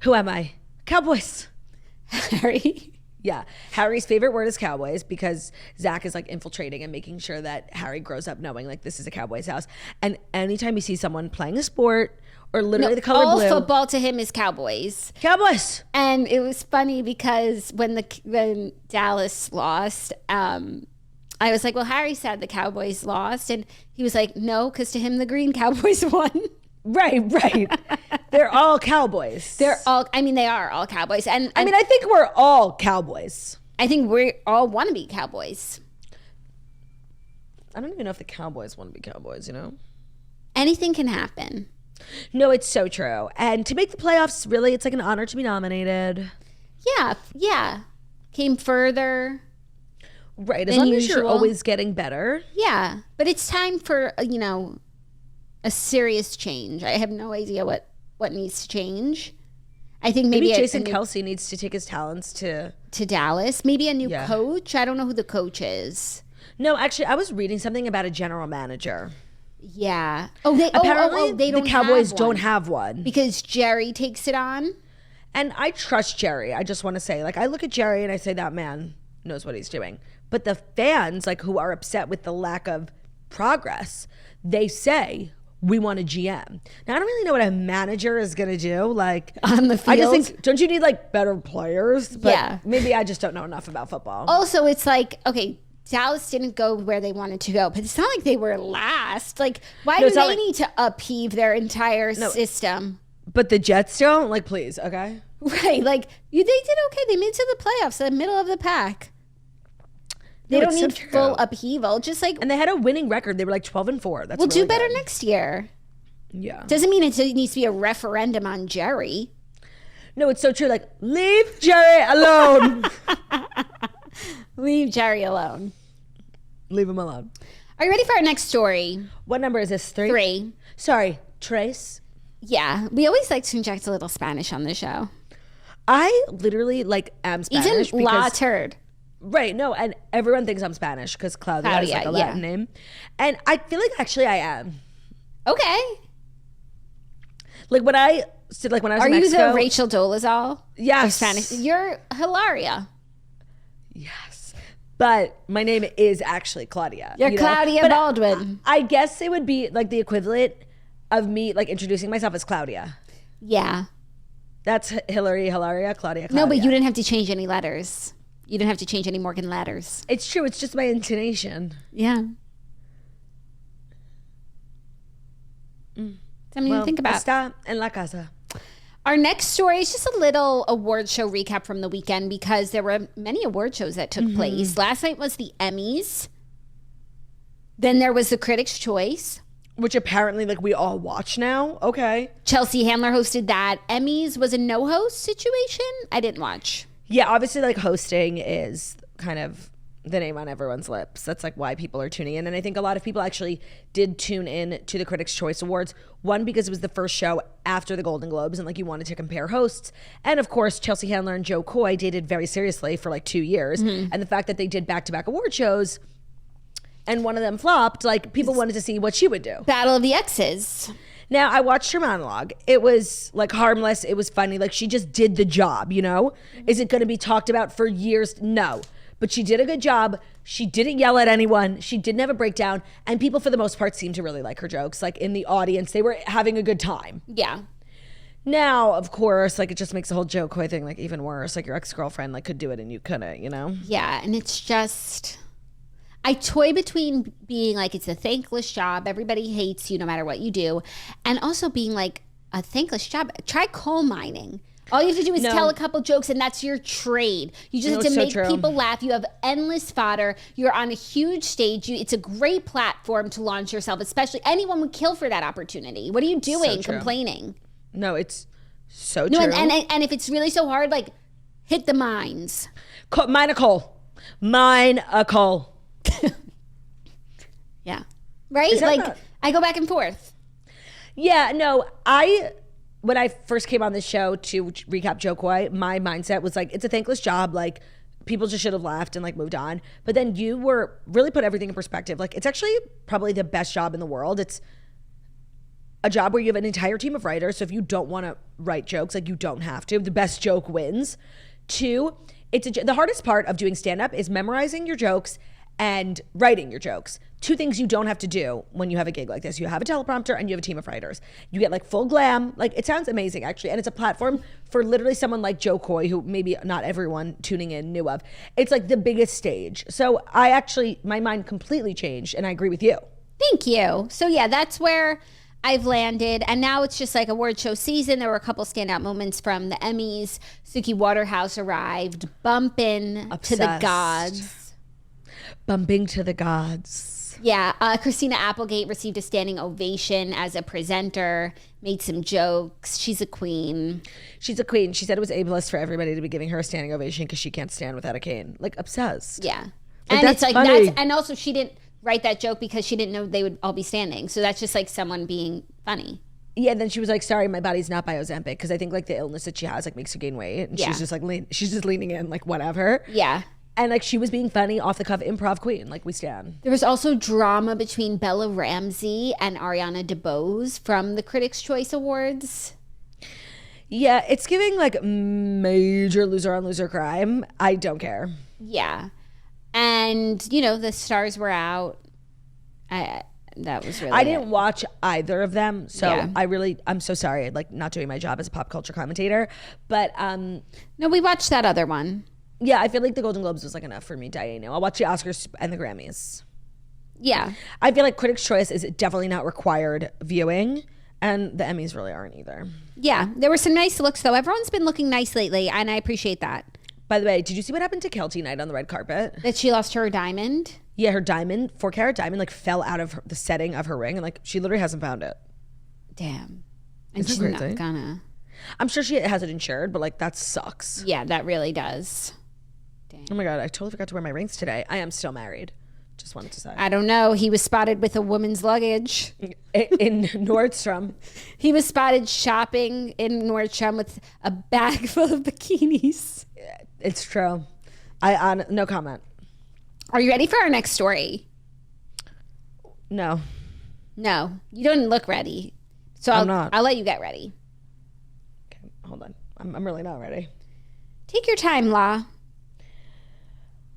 Who am I? Cowboys. Harry. Yeah. Harry's favorite word is Cowboys because Zach is like infiltrating and making sure that Harry grows up knowing like this is a Cowboys house. And anytime you see someone playing a sport or literally the color all blue. All football to him is Cowboys. Cowboys. And it was funny because when Dallas lost, I was like, well, Harry said the Cowboys lost. And he was like, no, because to him the green Cowboys won. Right. They're all Cowboys. They are all Cowboys. And I mean, I think we're all Cowboys. I think we all want to be Cowboys. I don't even know if the Cowboys want to be Cowboys, Anything can happen. No, it's so true. And to make the playoffs, really, it's like an honor to be nominated. Yeah. Came further. Right, as long as you're always getting better. Yeah, but it's time for, a serious change. I have no idea what needs to change. I think maybe Jason Kelce needs to take his talents to Dallas. Maybe a new coach. I don't know who the coach is. No, actually, I was reading something about a general manager. Yeah. Apparently, they the Cowboys don't have one because Jerry takes it on. And I trust Jerry. I just want to say, like, I look at Jerry and I say that man knows what he's doing. But the fans, like, who are upset with the lack of progress, they say, we want a GM. Now, I don't really know what a manager is going to do. Like, on the field. I just think, don't you need, like, better players? But maybe I just don't know enough about football. Also, it's like, okay, Dallas didn't go where they wanted to go, but it's not like they were last. Like, why do they need to upheave their entire system? But the Jets don't? Like, please, okay? Right. Like, they did okay. They made it to the playoffs, the middle of the pack. They No, don't it's so need true. full upheaval. Just like, And they had a winning record. They were like 12-4. That's we'll do really better good. next year. Yeah. Doesn't mean it needs to be a referendum on Jerry. No, it's so true. Like, leave Jerry alone. Leave Jerry alone. Leave him alone. Are you ready for our next story? What number is this? 3? 3. Sorry, Trace. Yeah, we always like to inject a little Spanish on the show. I literally like am Spanish. Even La Turd. Right, no, and everyone thinks I'm Spanish because Claudia is like a Latin name. And I feel like actually I am. Okay. Like when I was in Are you Mexico. the Rachel Dolezal? Yes. Spanish. You're Hilaria. Yes. But my name is actually Claudia. You're you know? Claudia But Baldwin. I guess it would be like the equivalent of me like introducing myself as Claudia. Yeah. That's Hilaria, Claudia. No, but you didn't have to change any letters. You didn't have to change any Morgan letters. It's true. It's just my intonation. Yeah. Something to think about. Está en la casa. Our next story is just a little award show recap from the weekend because there were many award shows that took place. Last night was the Emmys. Then there was the Critics' Choice. Which apparently like we all watch now. Okay. Chelsea Handler hosted that. Emmys was a no-host situation. I didn't watch. Yeah, obviously like hosting is kind of the name on everyone's lips. That's like why people are tuning in. And I think a lot of people actually did tune in to the Critics' Choice Awards. One, because it was the first show after the Golden Globes and like you wanted to compare hosts. And of course, Chelsea Handler and Joe Coy dated very seriously for like 2 years. And the fact that they did back-to-back award shows and one of them flopped, like people wanted to see what she would do. Battle of the Exes. Now, I watched her monologue. It was like harmless. It was funny. Like she just did the job, you know? Is it going to be talked about for years? No. But she did a good job. She didn't yell at anyone. She didn't have a breakdown. And people, for the most part, seemed to really like her jokes. Like in the audience, they were having a good time. Yeah. Now, of course, like it just makes the whole Joe Coy thing like even worse. Like your ex-girlfriend like could do it and you couldn't, you know? Yeah, and it's just... I toy between being like, it's a thankless job. Everybody hates you no matter what you do. And also being like, a thankless job. Try coal mining. All you have to do is tell a couple jokes and that's your trade. You just have to make people laugh. You have endless fodder. You're on a huge stage. It's a great platform to launch yourself, especially anyone would kill for that opportunity. What are you doing complaining? No, it's so true. No, and if it's really so hard, like hit the mines. Mine a coal. Mine a coal. Yeah. Right? Like I go back and forth. Yeah, no, when I first came on this show to recap Joe Coy, my mindset was like, it's a thankless job. Like, people just should have laughed and like moved on. But then you were really put everything in perspective. Like, it's actually probably the best job in the world. It's a job where you have an entire team of writers. So if you don't want to write jokes, like you don't have to. The best joke wins. 2, the hardest part of doing stand-up is memorizing your jokes and writing your jokes. 2 things you don't have to do when you have a gig like this. You have a teleprompter and you have a team of writers. You get like full glam. Like it sounds amazing actually. And it's a platform for literally someone like Joe Coy, who maybe not everyone tuning in knew of. It's like the biggest stage. So my mind completely changed and I agree with you. Thank you. So yeah, that's where I've landed. And now it's just like award show season. There were a couple standout moments from the Emmys. Suki Waterhouse arrived, bumping to the gods. Bumping to the gods. Yeah, Christina Applegate received a standing ovation as a presenter, made some jokes. She's a queen. She's a queen. She said it was ableist for everybody to be giving her a standing ovation because she can't stand without a cane. Like, obsessed. Yeah. Like, and that's it's like, funny. and also she didn't write that joke because she didn't know they would all be standing. So that's just like someone being funny. Yeah, and then she was like, sorry, my body's not by Ozempic, because I think like the illness that she has like makes her gain weight. And she's just like, she's just leaning in, like, whatever. Yeah. And like she was being funny, off the cuff improv queen, like we stand. There was also drama between Bella Ramsey and Ariana DeBose from the Critics' Choice Awards. Yeah, it's giving like major loser on loser crime. I don't care. Yeah. And, you know, the stars were out. That was really I didn't watch either of them. So yeah. I'm so sorry, like not doing my job as a pop culture commentator. But no, we watched that other one. Yeah, I feel like the Golden Globes was like enough for me, Diana. I'll watch the Oscars and the Grammys. Yeah. I feel like Critics' Choice is definitely not required viewing, and the Emmys really aren't either. Yeah, there were some nice looks, though. Everyone's been looking nice lately, and I appreciate that. By the way, did you see what happened to Kelce Knight on the red carpet? That she lost her diamond? Yeah, her diamond, 4-carat diamond, like fell out of the setting of her ring, and like she literally hasn't found it. Damn. And she's crazy? not gonna. I'm sure she has it insured, but like that sucks. Yeah, that really does. Damn. Oh my God, I totally forgot to wear my rings today. I am still married. Just wanted to say. I don't know. He was spotted with a woman's luggage. In Nordstrom. He was spotted shopping in Nordstrom with a bag full of bikinis. It's true. No comment. Are you ready for our next story? No. No, you don't look ready. So I'm not. I'll let you get ready. Okay, hold on. I'm really not ready. Take your time, La.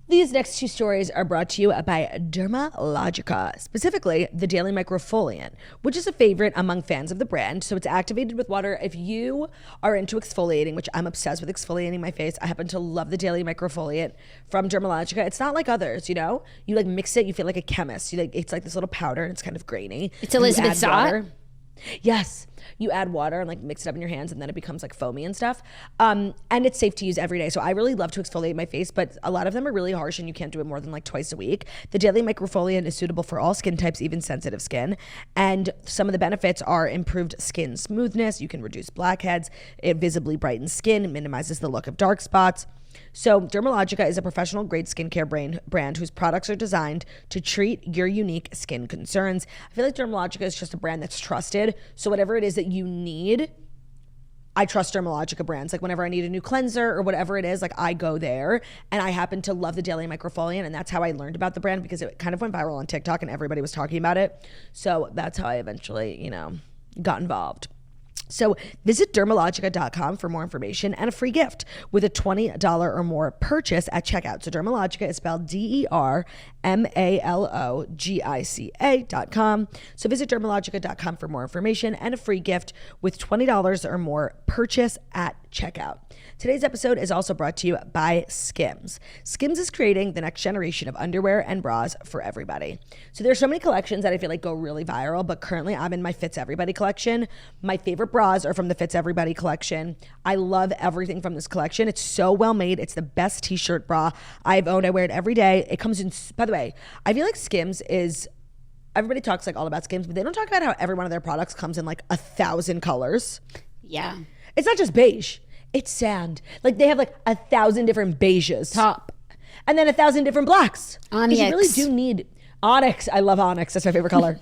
These next two stories are brought to you by Dermalogica, specifically the Daily Microfoliant, which is a favorite among fans of the brand. So it's activated with water. If you are into exfoliating, which I'm obsessed with exfoliating my face, I happen to love the Daily Microfoliant from Dermalogica. It's not like others, you know? You like mix it, you feel like a chemist. It's like this little powder and it's kind of grainy. It's Elizabeth Zott? Yes. You add water and like mix it up in your hands and then it becomes like foamy and stuff. And it's safe to use every day. So I really love to exfoliate my face, but a lot of them are really harsh and you can't do it more than like twice a week. The Daily Microfoliant is suitable for all skin types, even sensitive skin. And some of the benefits are improved skin smoothness. You can reduce blackheads. It visibly brightens skin. It minimizes the look of dark spots. So Dermalogica is a professional grade skincare brand whose products are designed to treat your unique skin concerns. I feel like Dermalogica is just a brand that's trusted. So whatever it is that you need, I trust Dermalogica brands. Like whenever I need a new cleanser or whatever it is, like I go there. And I happen to love the Daily Microfoliant, and that's how I learned about the brand because it kind of went viral on TikTok and everybody was talking about it. So that's how I eventually, got involved. So visit Dermalogica.com for more information and a free gift with a $20 or more purchase at checkout. So Dermalogica is spelled DERMALOGICA.com. So visit Dermalogica.com for more information and a free gift with $20 or more purchase at checkout. Today's episode is also brought to you by Skims. Skims is creating the next generation of underwear and bras for everybody. So there's so many collections that I feel like go really viral, but currently I'm in my Fits Everybody collection. My favorite bras are from the Fits Everybody collection. I love everything from this collection. It's so well made. It's the best t-shirt bra I've owned. I wear it every day. It comes in, by the way, I feel like Skims is, everybody talks like all about Skims, but they don't talk about how every one of their products comes in like 1,000 colors. Yeah. It's not just beige. It's sand. Like they have like 1,000 different beiges. Top. And then 1,000 different blacks. Onyx. You really do need onyx. I love onyx. That's my favorite color.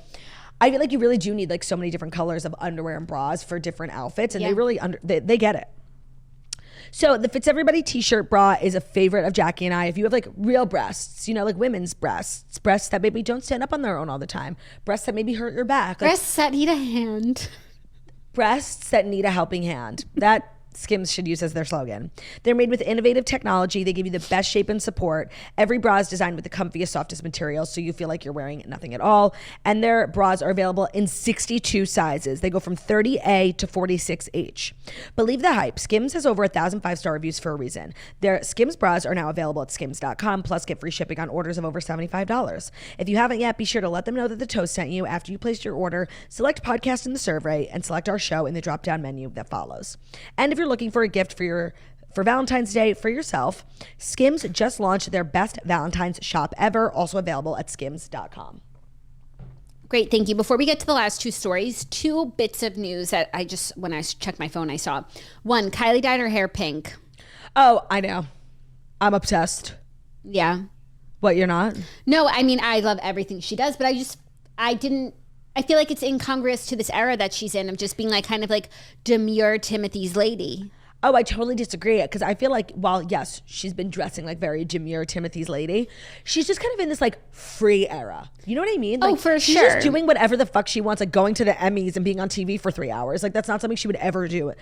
I feel like you really do need like so many different colors of underwear and bras for different outfits. And they really, they get it. So the Fits Everybody t-shirt bra is a favorite of Jackie and I. If you have like real breasts, like women's breasts that maybe don't stand up on their own all the time, breasts that maybe hurt your back. Breasts that need a hand. Breasts that need a helping hand. That Skims should use as their slogan. They're made with innovative technology. They give you the best shape and support. Every bra is designed with the comfiest, softest materials, so you feel like you're wearing nothing at all. And their bras are available in 62 sizes. They go from 30A to 46H. Believe the hype. Skims has over 1,000 5-star reviews for a reason. Their Skims bras are now available at skims.com, plus get free shipping on orders of over $75. If you haven't yet, be sure to let them know that the Toast sent you after you placed your order. Select podcast in the survey and select our show in the drop-down menu that follows. And if you're looking for a gift for Valentine's Day for yourself, Skims just launched their best Valentine's shop ever, also available at skims.com. Great, thank you. Before we get to the last two stories, two bits of news that when I checked my phone, I saw. One, Kylie dyed her hair pink. Oh, I know. I'm obsessed. Yeah. What, you're not? No, I mean, I love everything she does, but I feel like it's incongruous to this era that she's in of just being like kind of like demure Timothy's lady. Oh, I totally disagree, because I feel like while, yes, she's been dressing like very demure Timothy's lady, she's just kind of in this like free era. You know what I mean? Like, for she's sure. just doing whatever the fuck she wants, like going to the Emmys and being on TV for 3 hours. Like that's not something she would ever do.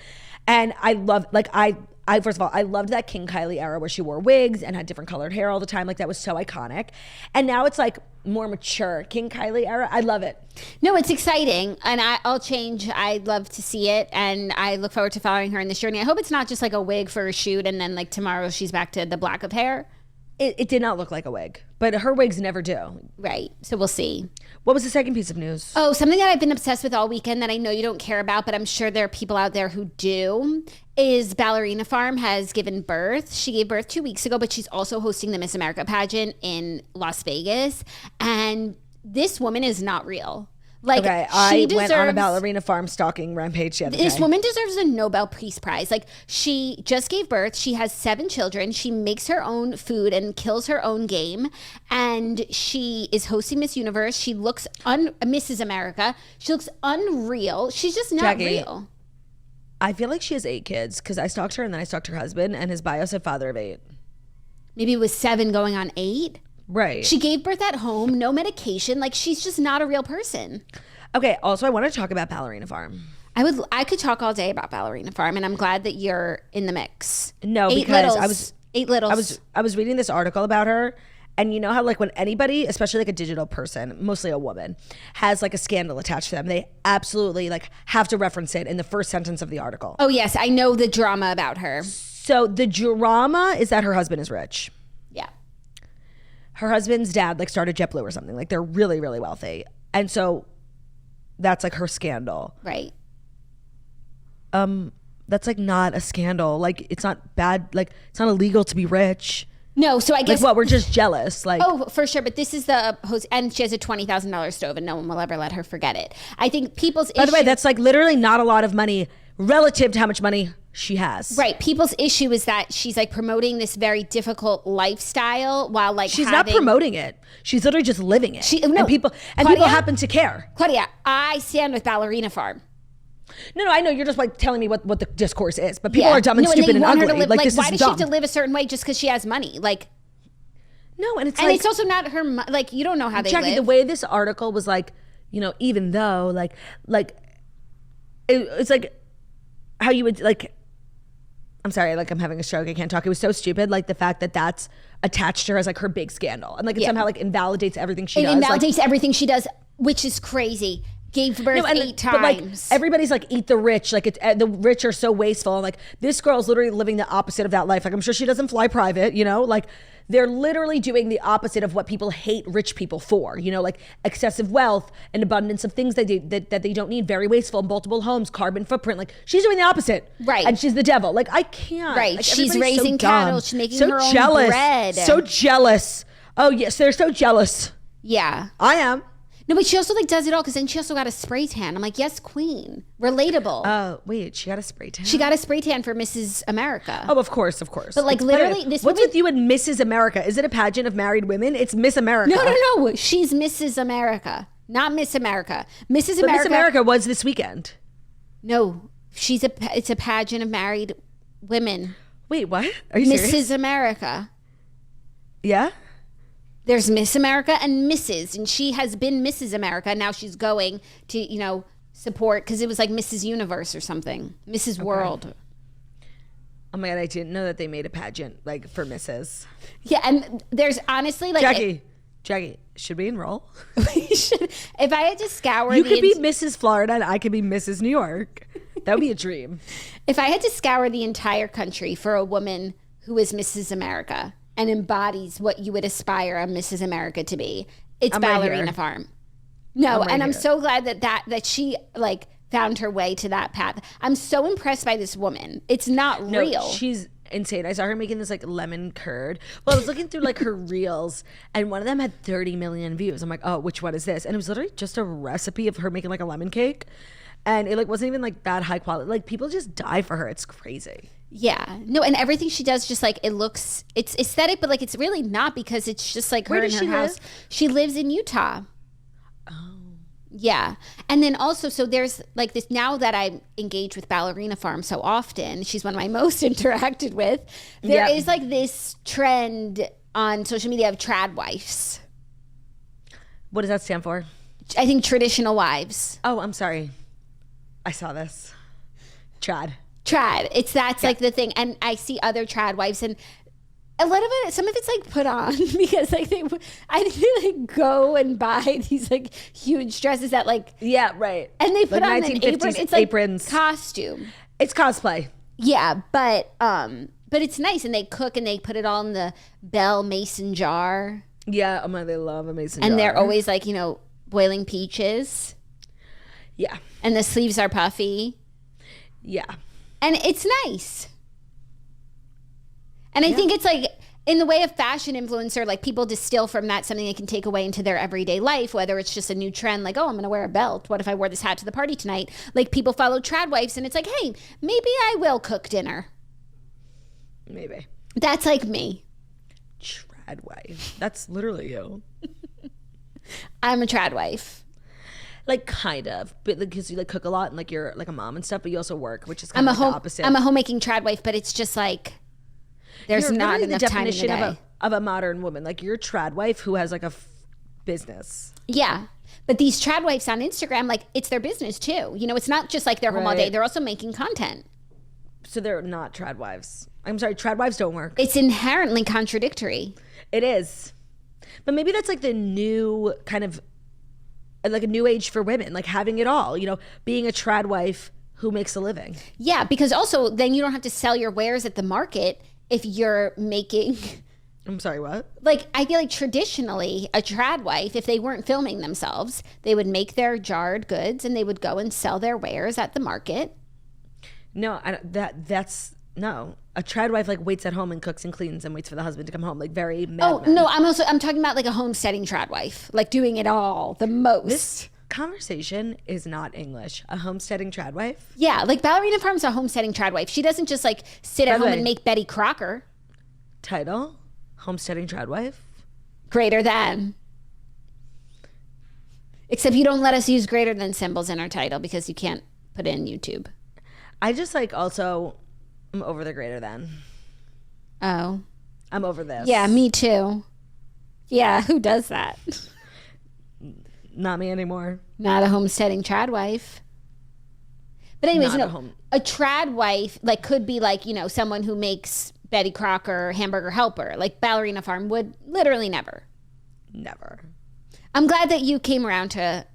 And I love, like I first of all, I loved that King Kylie era where she wore wigs and had different colored hair all the time. Like that was so iconic. And now it's like more mature King Kylie era. I love it. No, it's exciting, and I'll change. I'd love to see it, and I look forward to following her in this journey. I hope it's not just like a wig for a shoot and then like tomorrow she's back to the black of hair. It did not look like a wig, but her wigs never do. Right. So we'll see. What was the second piece of news? Oh, something that I've been obsessed with all weekend that I know you don't care about, but I'm sure there are people out there who do, is Ballerina Farm has given birth. She gave birth 2 weeks ago, but she's also hosting the Miss America pageant in Las Vegas. And this woman is not real. Like, okay, I went on a Ballerina Farm stalking rampage the other day. This woman deserves a Nobel Peace Prize. Like, she just gave birth. She has 7 children. She makes her own food and kills her own game. And she is hosting Miss Universe. She looks Mrs. America. She looks unreal. She's just not real. I feel like she has 8 kids because I stalked her and then I stalked her husband, and his bio said father of 8. Maybe it was 7 going on 8. Right. She gave birth at home, no medication. Like, she's just not a real person. Okay, also I want to talk about Ballerina Farm. I could talk all day about Ballerina Farm, and I'm glad that you're in the mix. No, because I was reading this article about her, and you know how like when anybody, especially like a digital person, mostly a woman, has like a scandal attached to them, they absolutely like have to reference it in the first sentence of the article. Oh yes, I know the drama about her. So the drama is that her husband is rich. Yeah. Her husband's dad like started JetBlue or something. Like they're really, really wealthy. And so that's like her scandal. Right. That's like not a scandal. Like it's not bad. Like it's not illegal to be rich. No, so I guess like what? We're just jealous. Like oh, for sure. But this is the host, and she has a $20,000 stove, and no one will ever let her forget it. I think people's by the way, that's like literally not a lot of money relative to how much money she has. Right. People's issue is that she's like promoting this very difficult lifestyle while like she's not promoting it. She's literally just living it. And people happen to care. Claudia, I stand with Ballerina Farm. No, I know you're just like telling me what the discourse is, but people are dumb and stupid and ugly. Like this why is does dumb. she have to live a certain way just because she has money? Like, no, and it's also not her. Like, you don't know how they Jackie, live. the way this article was like, you know, even though it's like how you would like. I'm sorry, like I'm having a stroke. I can't talk. It was so stupid. Like the fact that that's attached to her as like her big scandal, and like it somehow like invalidates everything she does. It invalidates everything she does, which is crazy. Gave birth 8 times. But like everybody's like eat the rich. Like the rich are so wasteful. And like this girl's literally living the opposite of that life. Like I'm sure she doesn't fly private. You know, like they're literally doing the opposite of what people hate rich people for. You know, like excessive wealth and abundance of things that they don't need. Very wasteful, multiple homes, carbon footprint. Like she's doing the opposite. Right. And she's the devil. Like I can't. Right. Like, she's raising cattle. She's making her own bread. So jealous. Oh yes, they're so jealous. Yeah. I am. No, but she also like does it all because then she also got a spray tan. I'm like, yes, queen. Relatable. Oh, wait, she got a spray tan? She got a spray tan for Mrs. America. Oh, of course. But like literally this what's with you and Mrs. America? Is it a pageant of married women? It's Miss America. No. She's Mrs. America, not Miss America. Mrs. America. Miss America was this weekend. No, it's a pageant of married women. Wait, what? Are you serious? Mrs. America. Yeah? There's Miss America and Mrs. And she has been Mrs. America. Now she's going to, you know, support because it was like Mrs. Universe or something. Mrs. World. Oh my God, I didn't know that they made a pageant like for Mrs. Yeah, and there's honestly like Jackie, should we enroll? We should. If I had to scour you could be Mrs. Florida and I could be Mrs. New York. That would be a dream. If I had to scour the entire country for a woman who is Mrs. America and embodies what you would aspire a Mrs. America to be, it's Ballerina Farm. No, and I'm so glad that she like found her way to that path. I'm so impressed by this woman. It's not real. She's insane. I saw her making this like lemon curd. Well, I was looking through like her reels and one of them had 30 million views. I'm like, oh, which one is this? And it was literally just a recipe of her making like a lemon cake. And it like wasn't even like that high quality. Like people just die for her. It's crazy. Yeah. No, and everything she does just like it's aesthetic, but like it's really not because it's just like her in her house. She lives in Utah. Oh. Yeah. And then also, so there's like this, now that I engage with Ballerina Farm so often, she's one of my most interacted with. There is like this trend on social media of trad wives. What does that stand for? I think traditional wives. Oh, I'm sorry. I saw this. Trad. That's like the thing. And I see other trad wives and a lot of it, some of it's like put on because like I think they like go and buy these like huge dresses that like. Yeah, right. And they put like on an apron. It's like aprons. Costume. It's cosplay. Yeah, but But it's nice, and they cook and they put it all in the Bell Mason jar. Yeah, oh my, they love a mason jar. And they're always like, boiling peaches. Yeah. And the sleeves are puffy. Yeah. And it's nice. And I think it's like, in the way of fashion influencer, like people distill from that something they can take away into their everyday life, whether it's just a new trend, like, oh, I'm going to wear a belt. What if I wore this hat to the party tonight? Like people follow tradwives and it's like, hey, maybe I will cook dinner. Maybe. That's like me. Tradwife. That's literally you. I'm a tradwife. Like kind of, but because you like cook a lot and like you're like a mom and stuff, but you also work, which is kind of the opposite. I'm a homemaking tradwife, but it's just like there's not enough time in the day. Of a modern woman. Like you're a tradwife who has like a business. Yeah. But these tradwives on Instagram, like it's their business too. It's not just like they're home all day. They're also making content. So they're not tradwives. I'm sorry, tradwives don't work. It's inherently contradictory. It is. But maybe that's like the new kind of like a new age for women, like having it all, being a tradwife who makes a living. Yeah, because also then you don't have to sell your wares at the market if you're making... I'm sorry, what? Like, I feel like traditionally a tradwife, if they weren't filming themselves, they would make their jarred goods and they would go and sell their wares at the market. No, that's no. A tradwife like waits at home and cooks and cleans and waits for the husband to come home, like very Mad Men. No, I'm talking about like a homesteading tradwife, like doing it all, the most. This conversation is not English. A homesteading tradwife? Yeah, like Ballerina Farm's a homesteading tradwife. She doesn't just like sit at home and make Betty Crocker. Title? Homesteading tradwife? Greater than. Except you don't let us use greater than symbols in our title because you can't put it in YouTube. I just like also, I'm over the greater than. Oh. I'm over this. Yeah, me too. Yeah, who does that? Not me anymore. Not a homesteading tradwife. But anyways, a tradwife like could be like, someone who makes Betty Crocker Hamburger Helper. Like Ballerina Farm would literally never. Never. I'm glad that you came around to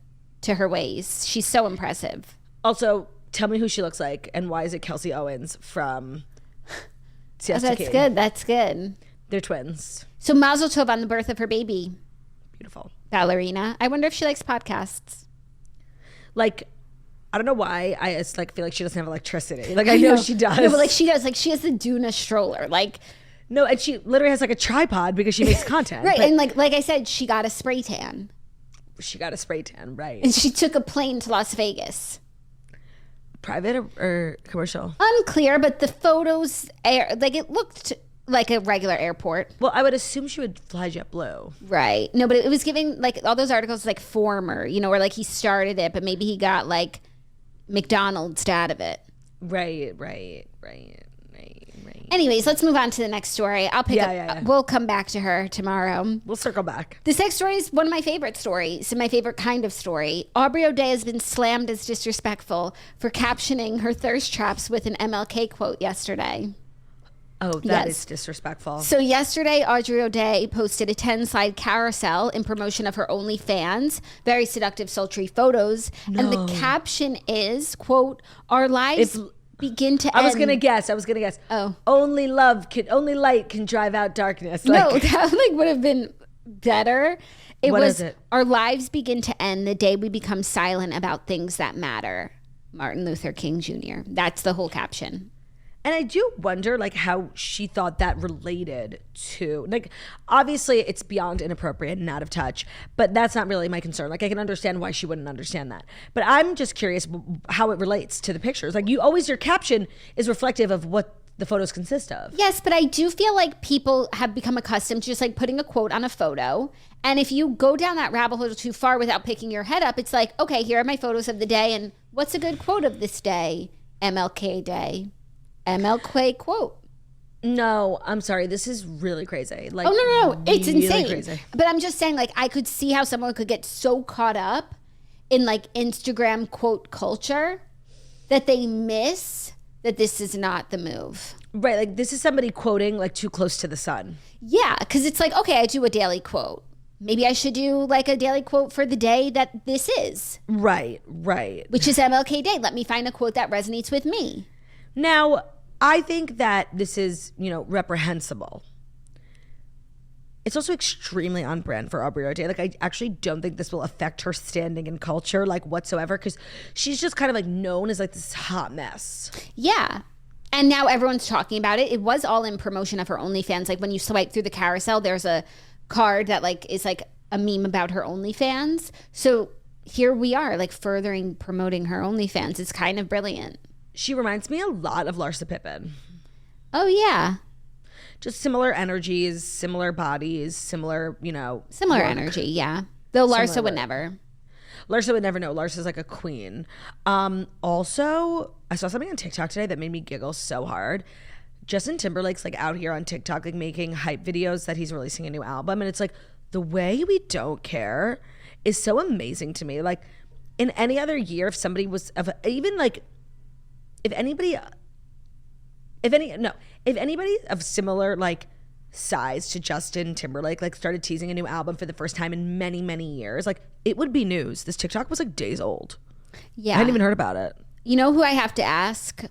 her ways. She's so impressive. Also, tell me who she looks like and why is it Kelsey Owens from Siesta That's Key? good. That's good. They're twins. So Mazel Tov on the birth of her baby. Beautiful. Ballerina. I wonder if she likes podcasts. Like, I don't know why. I just like feel like she doesn't have electricity. Like I know she does. No, but like she does. Like she has the Duna stroller. Like no, and she literally has like a tripod because she makes content. Right, and like I said, she got a spray tan. She got a spray tan, right? And she took a plane to Las Vegas. Private or commercial? Unclear, but the photos it looked like a regular airport. Well, I would assume she would fly JetBlue. Right. No, but it was giving like all those articles like former, where like he started it, but maybe he got like McDonald's out of it. Right. Anyways, let's move on to the next story. I'll pick up. Yeah. We'll come back to her tomorrow. We'll circle back. This next story is one of my favorite stories, my favorite kind of story. Aubrey O'Day has been slammed as disrespectful for captioning her thirst traps with an MLK quote yesterday. Oh, that is disrespectful. So yesterday, Aubrey O'Day posted a 10-slide carousel in promotion of her OnlyFans, very seductive, sultry photos. No. And the caption is, quote, our lives begin to end. I was gonna guess. Oh. Only light can drive out darkness. No, that would have been better. What is it? Our lives begin to end the day we become silent about things that matter. Martin Luther King Jr. That's the whole caption. And I do wonder, how she thought that related to, obviously it's beyond inappropriate and out of touch, but that's not really my concern. I can understand why she wouldn't understand that. But I'm just curious how it relates to the pictures. Your caption is reflective of what the photos consist of. Yes, but I do feel like people have become accustomed to just putting a quote on a photo. And if you go down that rabbit hole too far without picking your head up, it's like, okay, here are my photos of the day. And what's a good quote of this day? MLK Day. MLK quote. No, I'm sorry. This is really crazy. Oh, no. It's really insane. Crazy. But I'm just saying, I could see how someone could get so caught up in, Instagram quote culture that they miss that this is not the move. Right. This is somebody quoting, too close to the sun. Yeah, because it's okay, I do a daily quote. Maybe I should do, a daily quote for the day that this is. Right. Which is MLK Day. Let me find a quote that resonates with me. Now, I think that this is, reprehensible. It's also extremely on brand for Aubrey O'Day. Like, I actually don't think this will affect her standing in culture, like, whatsoever, because she's just kind of, like, known as, like, this hot mess. Yeah. And now everyone's talking about it. It was all in promotion of her OnlyFans. Like, when you swipe through the carousel, there's a card that, like, is, like, a meme about her OnlyFans. So here we are, like, promoting her OnlyFans. It's kind of brilliant. She reminds me a lot of Larsa Pippen. Oh, yeah. Just similar energies, similar bodies, similar, Similar work. energy, yeah. Though Larsa would never. Larsa would never know. Larsa's like a queen. Also, I saw something on TikTok today that made me giggle so hard. Justin Timberlake's like out here on TikTok, like making hype videos that he's releasing a new album. And it's like, the way we don't care is so amazing to me. Like, in any other year, if somebody was, if anybody of similar like size to Justin Timberlake like started teasing a new album for the first time in many, many years, like, it would be news. This TikTok was like days old. Yeah. I hadn't even heard about it. You know who I have to ask?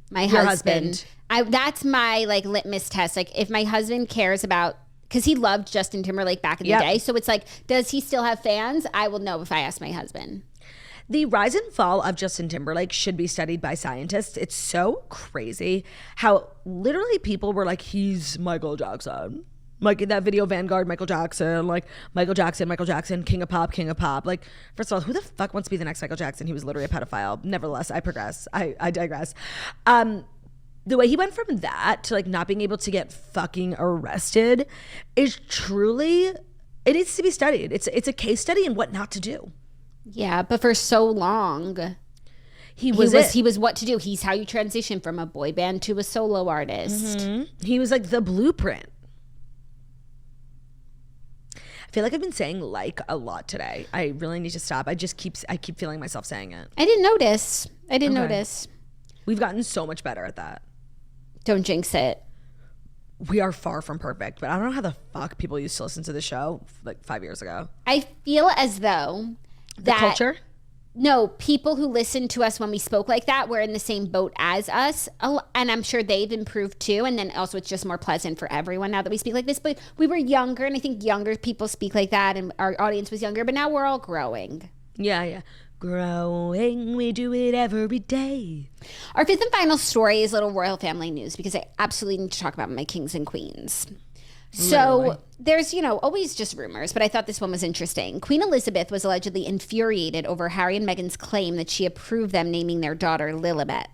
My Your husband. That's my like litmus test. Like, if my husband cares about, because he loved Justin Timberlake back in the day. So it's like, does he still have fans? I will know if I ask my husband. The rise and fall of Justin Timberlake should be studied by scientists. It's so crazy how literally people were like, he's Michael Jackson. Like in that video, Vanguard, Michael Jackson, Michael Jackson, King of Pop. Like, first of all, who the fuck wants to be the next Michael Jackson? He was literally a pedophile. Nevertheless, I digress. The way he went from that to like not being able to get fucking arrested is truly, it needs to be studied. It's a case study in what not to do. Yeah, but for so long, he was what to do. He's how you transition from a boy band to a solo artist. Mm-hmm. He was like the blueprint. I feel like I've been saying like a lot today. I really need to stop. I keep feeling myself saying it. I didn't notice. We've gotten so much better at that. Don't jinx it. We are far from perfect, but I don't know how the fuck people used to listen to the show like 5 years ago. I feel as though the culture? No, people who listened to us when we spoke like that were in the same boat as us. And I'm sure they've improved too. And then also it's just more pleasant for everyone now that we speak like this. But we were younger, and I think younger people speak like that, and our audience was younger. But now we're all growing. Yeah. Growing, we do it every day. Our fifth and final story is little royal family news, because I absolutely need to talk about my kings and queens. So there's, always just rumors, but I thought this one was interesting. Queen Elizabeth was allegedly infuriated over Harry and Meghan's claim that she approved them naming their daughter Lilibet.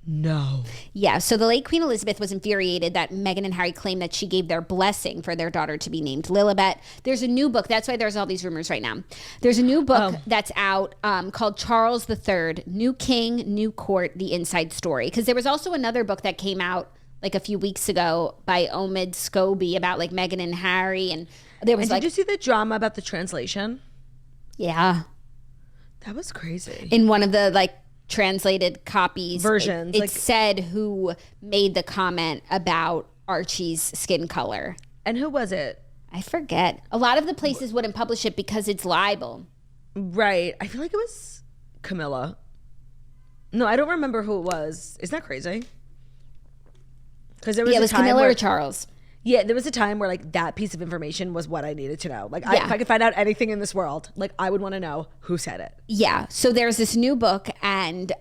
No. Yeah, so the late Queen Elizabeth was infuriated that Meghan and Harry claimed that she gave their blessing for their daughter to be named Lilibet. There's a new book. That's why there's all these rumors right now. There's a new book that's out called Charles III, New King, New Court, The Inside Story. Because there was also another book that came out like a few weeks ago by Omid Scobie about like Meghan and Harry. And there was did you see the drama about the translation? Yeah. That was crazy. In one of the like translated copies versions, it said who made the comment about Archie's skin color. And who was it? I forget. A lot of the places wouldn't publish it because it's libel. Right. I feel like it was Camilla. No, I don't remember who it was. Isn't that crazy? Because there was it was Camilla or Charles. Yeah, there was a time where like that piece of information was what I needed to know. Like if I could find out anything in this world, like I would want to know who said it. Yeah. So there's this new book, and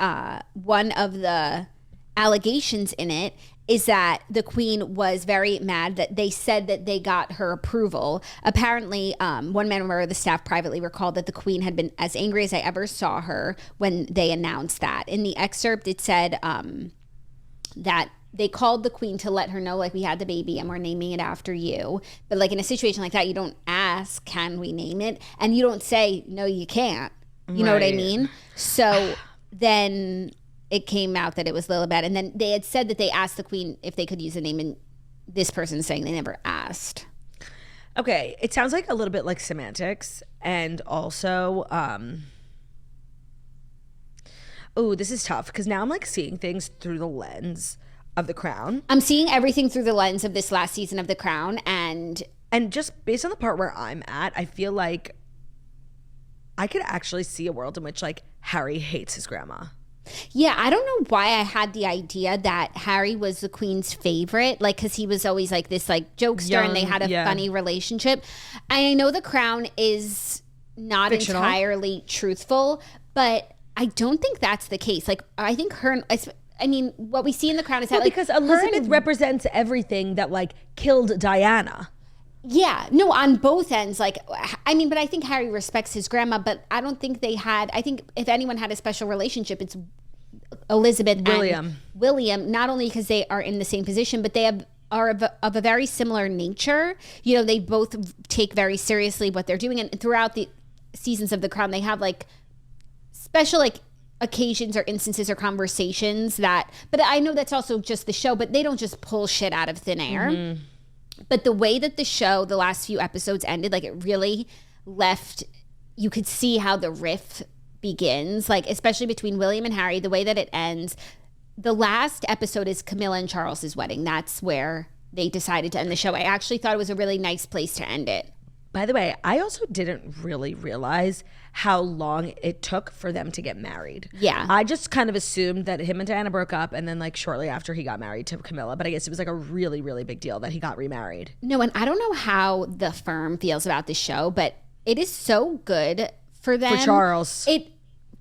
one of the allegations in it is that the Queen was very mad that they said that they got her approval. Apparently, one member of the staff privately recalled that the Queen had been as angry as I ever saw her when they announced that. In the excerpt, it said that they called the Queen to let her know, like, we had the baby and we're naming it after you. But like in a situation like that, you don't ask, can we name it? And you don't say, no, you can't. You know what I mean? So then it came out that it was Lilibet. And then they had said that they asked the Queen if they could use the name, and this person's saying they never asked. Okay. It sounds like a little bit like semantics. And also, this is tough because now I'm like seeing things through the lens of The Crown. I'm seeing everything through the lens of this last season of The Crown, and just based on the part where I'm at, I feel like I could actually see a world in which like Harry hates his grandma. Yeah, I don't know why I had the idea that Harry was the Queen's favorite, like, because he was always like this like jokester and they had a funny relationship. I know The Crown is not fictional, entirely truthful, but I don't think that's the case. Like, I think I mean, what we see in The Crown is that like because Elizabeth represents everything that like killed Diana. Yeah, no, on both ends. Like, I mean, but I think Harry respects his grandma, but I don't think they had, I think if anyone had a special relationship, it's Elizabeth and William, not only because they are in the same position, but they are of a very similar nature. You know, they both take very seriously what they're doing. And throughout the seasons of The Crown, they have like special like occasions or instances or conversations that, but I know that's also just the show, but they don't just pull shit out of thin air. Mm-hmm. But the way that the show, the last few episodes ended, like it really left, you could see how the rift begins, like especially between William and Harry, the way that it ends. The last episode is Camilla and Charles's wedding. That's where they decided to end the show. I actually thought it was a really nice place to end it. By the way, I also didn't really realize how long it took for them to get married. Yeah. I just kind of assumed that him and Diana broke up and then like shortly after he got married to Camilla, but I guess it was like a really, really big deal that he got remarried. No, and I don't know how the firm feels about this show, but it is so good for them. For Charles.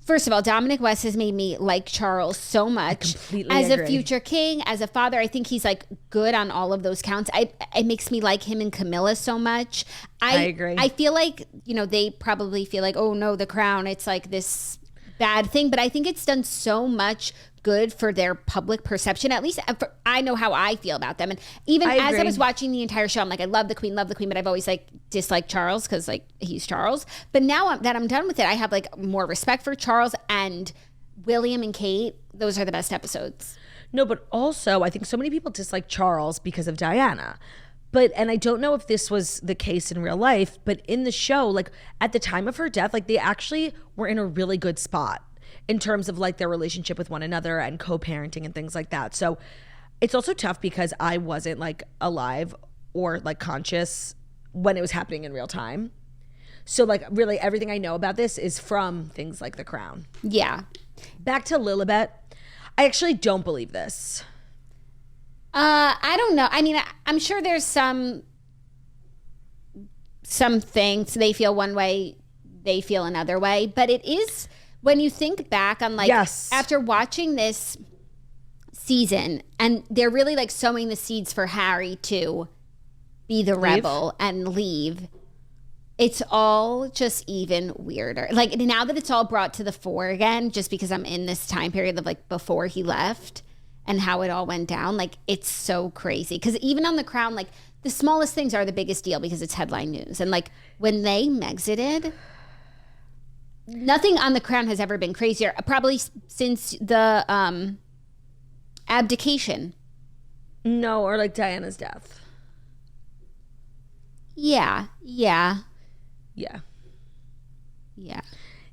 First of all, Dominic West has made me like Charles so much. I completely as agree. A future king, as a father. I think he's like good on all of those counts. It makes me like him and Camilla so much. I agree. I feel like, you know, they probably feel like, oh no, The Crown, it's like this bad thing. But I think it's done so much good for their public perception. At least I know how I feel about them. And even as I was watching the entire show, I'm like, I love the Queen, but I've always like disliked Charles because like he's Charles. But now that I'm done with it, I have like more respect for Charles and William and Kate. Those are the best episodes. No, but also I think so many people dislike Charles because of Diana. And I don't know if this was the case in real life, but in the show, like at the time of her death, like they actually were in a really good spot in terms of like their relationship with one another and co-parenting and things like that. So it's also tough because I wasn't like alive or like conscious when it was happening in real time. So like really everything I know about this is from things like The Crown. Yeah. Back to Lilibet. I actually don't believe this. I don't know. I mean, I'm sure there's some things they feel one way, they feel another way, but it is, when you think back on like, after watching this season, and they're really like sowing the seeds for Harry to be the rebel and leave, it's all just even weirder. Like now that it's all brought to the fore again, just because I'm in this time period of like before he left and how it all went down, like it's so crazy. Because even on The Crown, like the smallest things are the biggest deal because it's headline news. And like when they Mexited, nothing on The Crown has ever been crazier, probably since the abdication. No, or like Diana's death. Yeah.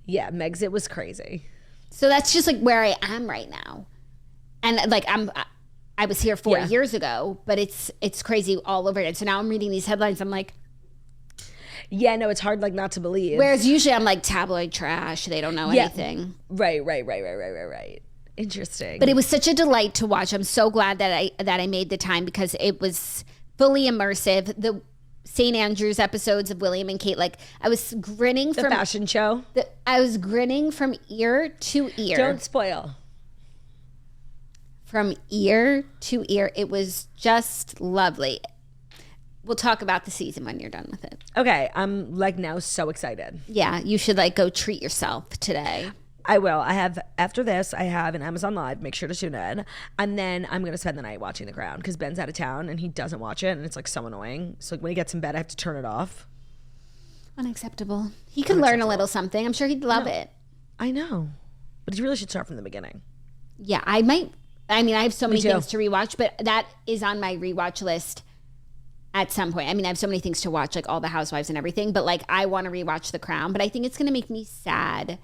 Megxit was crazy. So that's just like where I am right now. And like I was here 4 years ago, but it's crazy all over again. So now I'm reading these headlines, I'm like, yeah, no, it's hard like not to believe. Whereas usually I'm like tabloid trash. They don't know anything. Right. Interesting. But it was such a delight to watch. I'm so glad that I made the time because it was fully immersive. The St. Andrews episodes of William and Kate, like I was grinning from the fashion show. I was grinning from ear to ear. Don't spoil. From ear to ear. It was just lovely. We'll talk about the season when you're done with it. Okay, I'm like now so excited. Yeah, you should like go treat yourself today. I will. After this, I have an Amazon Live. Make sure to tune in. And then I'm going to spend the night watching The Crown because Ben's out of town and he doesn't watch it. And it's like so annoying. So like, when he gets in bed, I have to turn it off. Unacceptable. He could learn a little something. I'm sure he'd love it. I know. But he really should start from the beginning. Yeah, I might. I mean, I have so many things to rewatch, but that is on my rewatch list at some point. I mean, I have so many things to watch, like all the Housewives and everything, but like I want to rewatch The Crown, but I think it's going to make me sad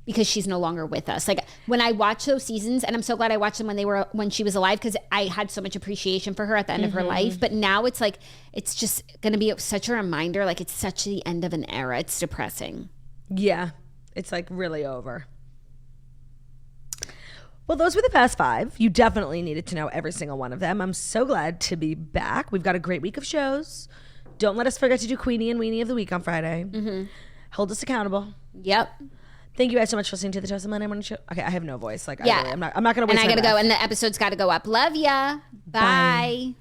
because she's no longer with us. Like when I watch those seasons, and I'm so glad I watched them when she was alive, because I had so much appreciation for her at the end of her life. But now it's like, it's just going to be such a reminder. Like it's such the end of an era. It's depressing. Yeah. It's like really over. Well, those were the past 5. You definitely needed to know every single one of them. I'm so glad to be back. We've got a great week of shows. Don't let us forget to do Queenie and Weenie of the Week on Friday. Hold us accountable. Yep. Thank you guys so much for listening to the Toast of Monday Morning Show. Okay, I have no voice. Like, yeah. I'm not going to waste And I got to my go, breath. and the episode's got to go up. Love ya. Bye.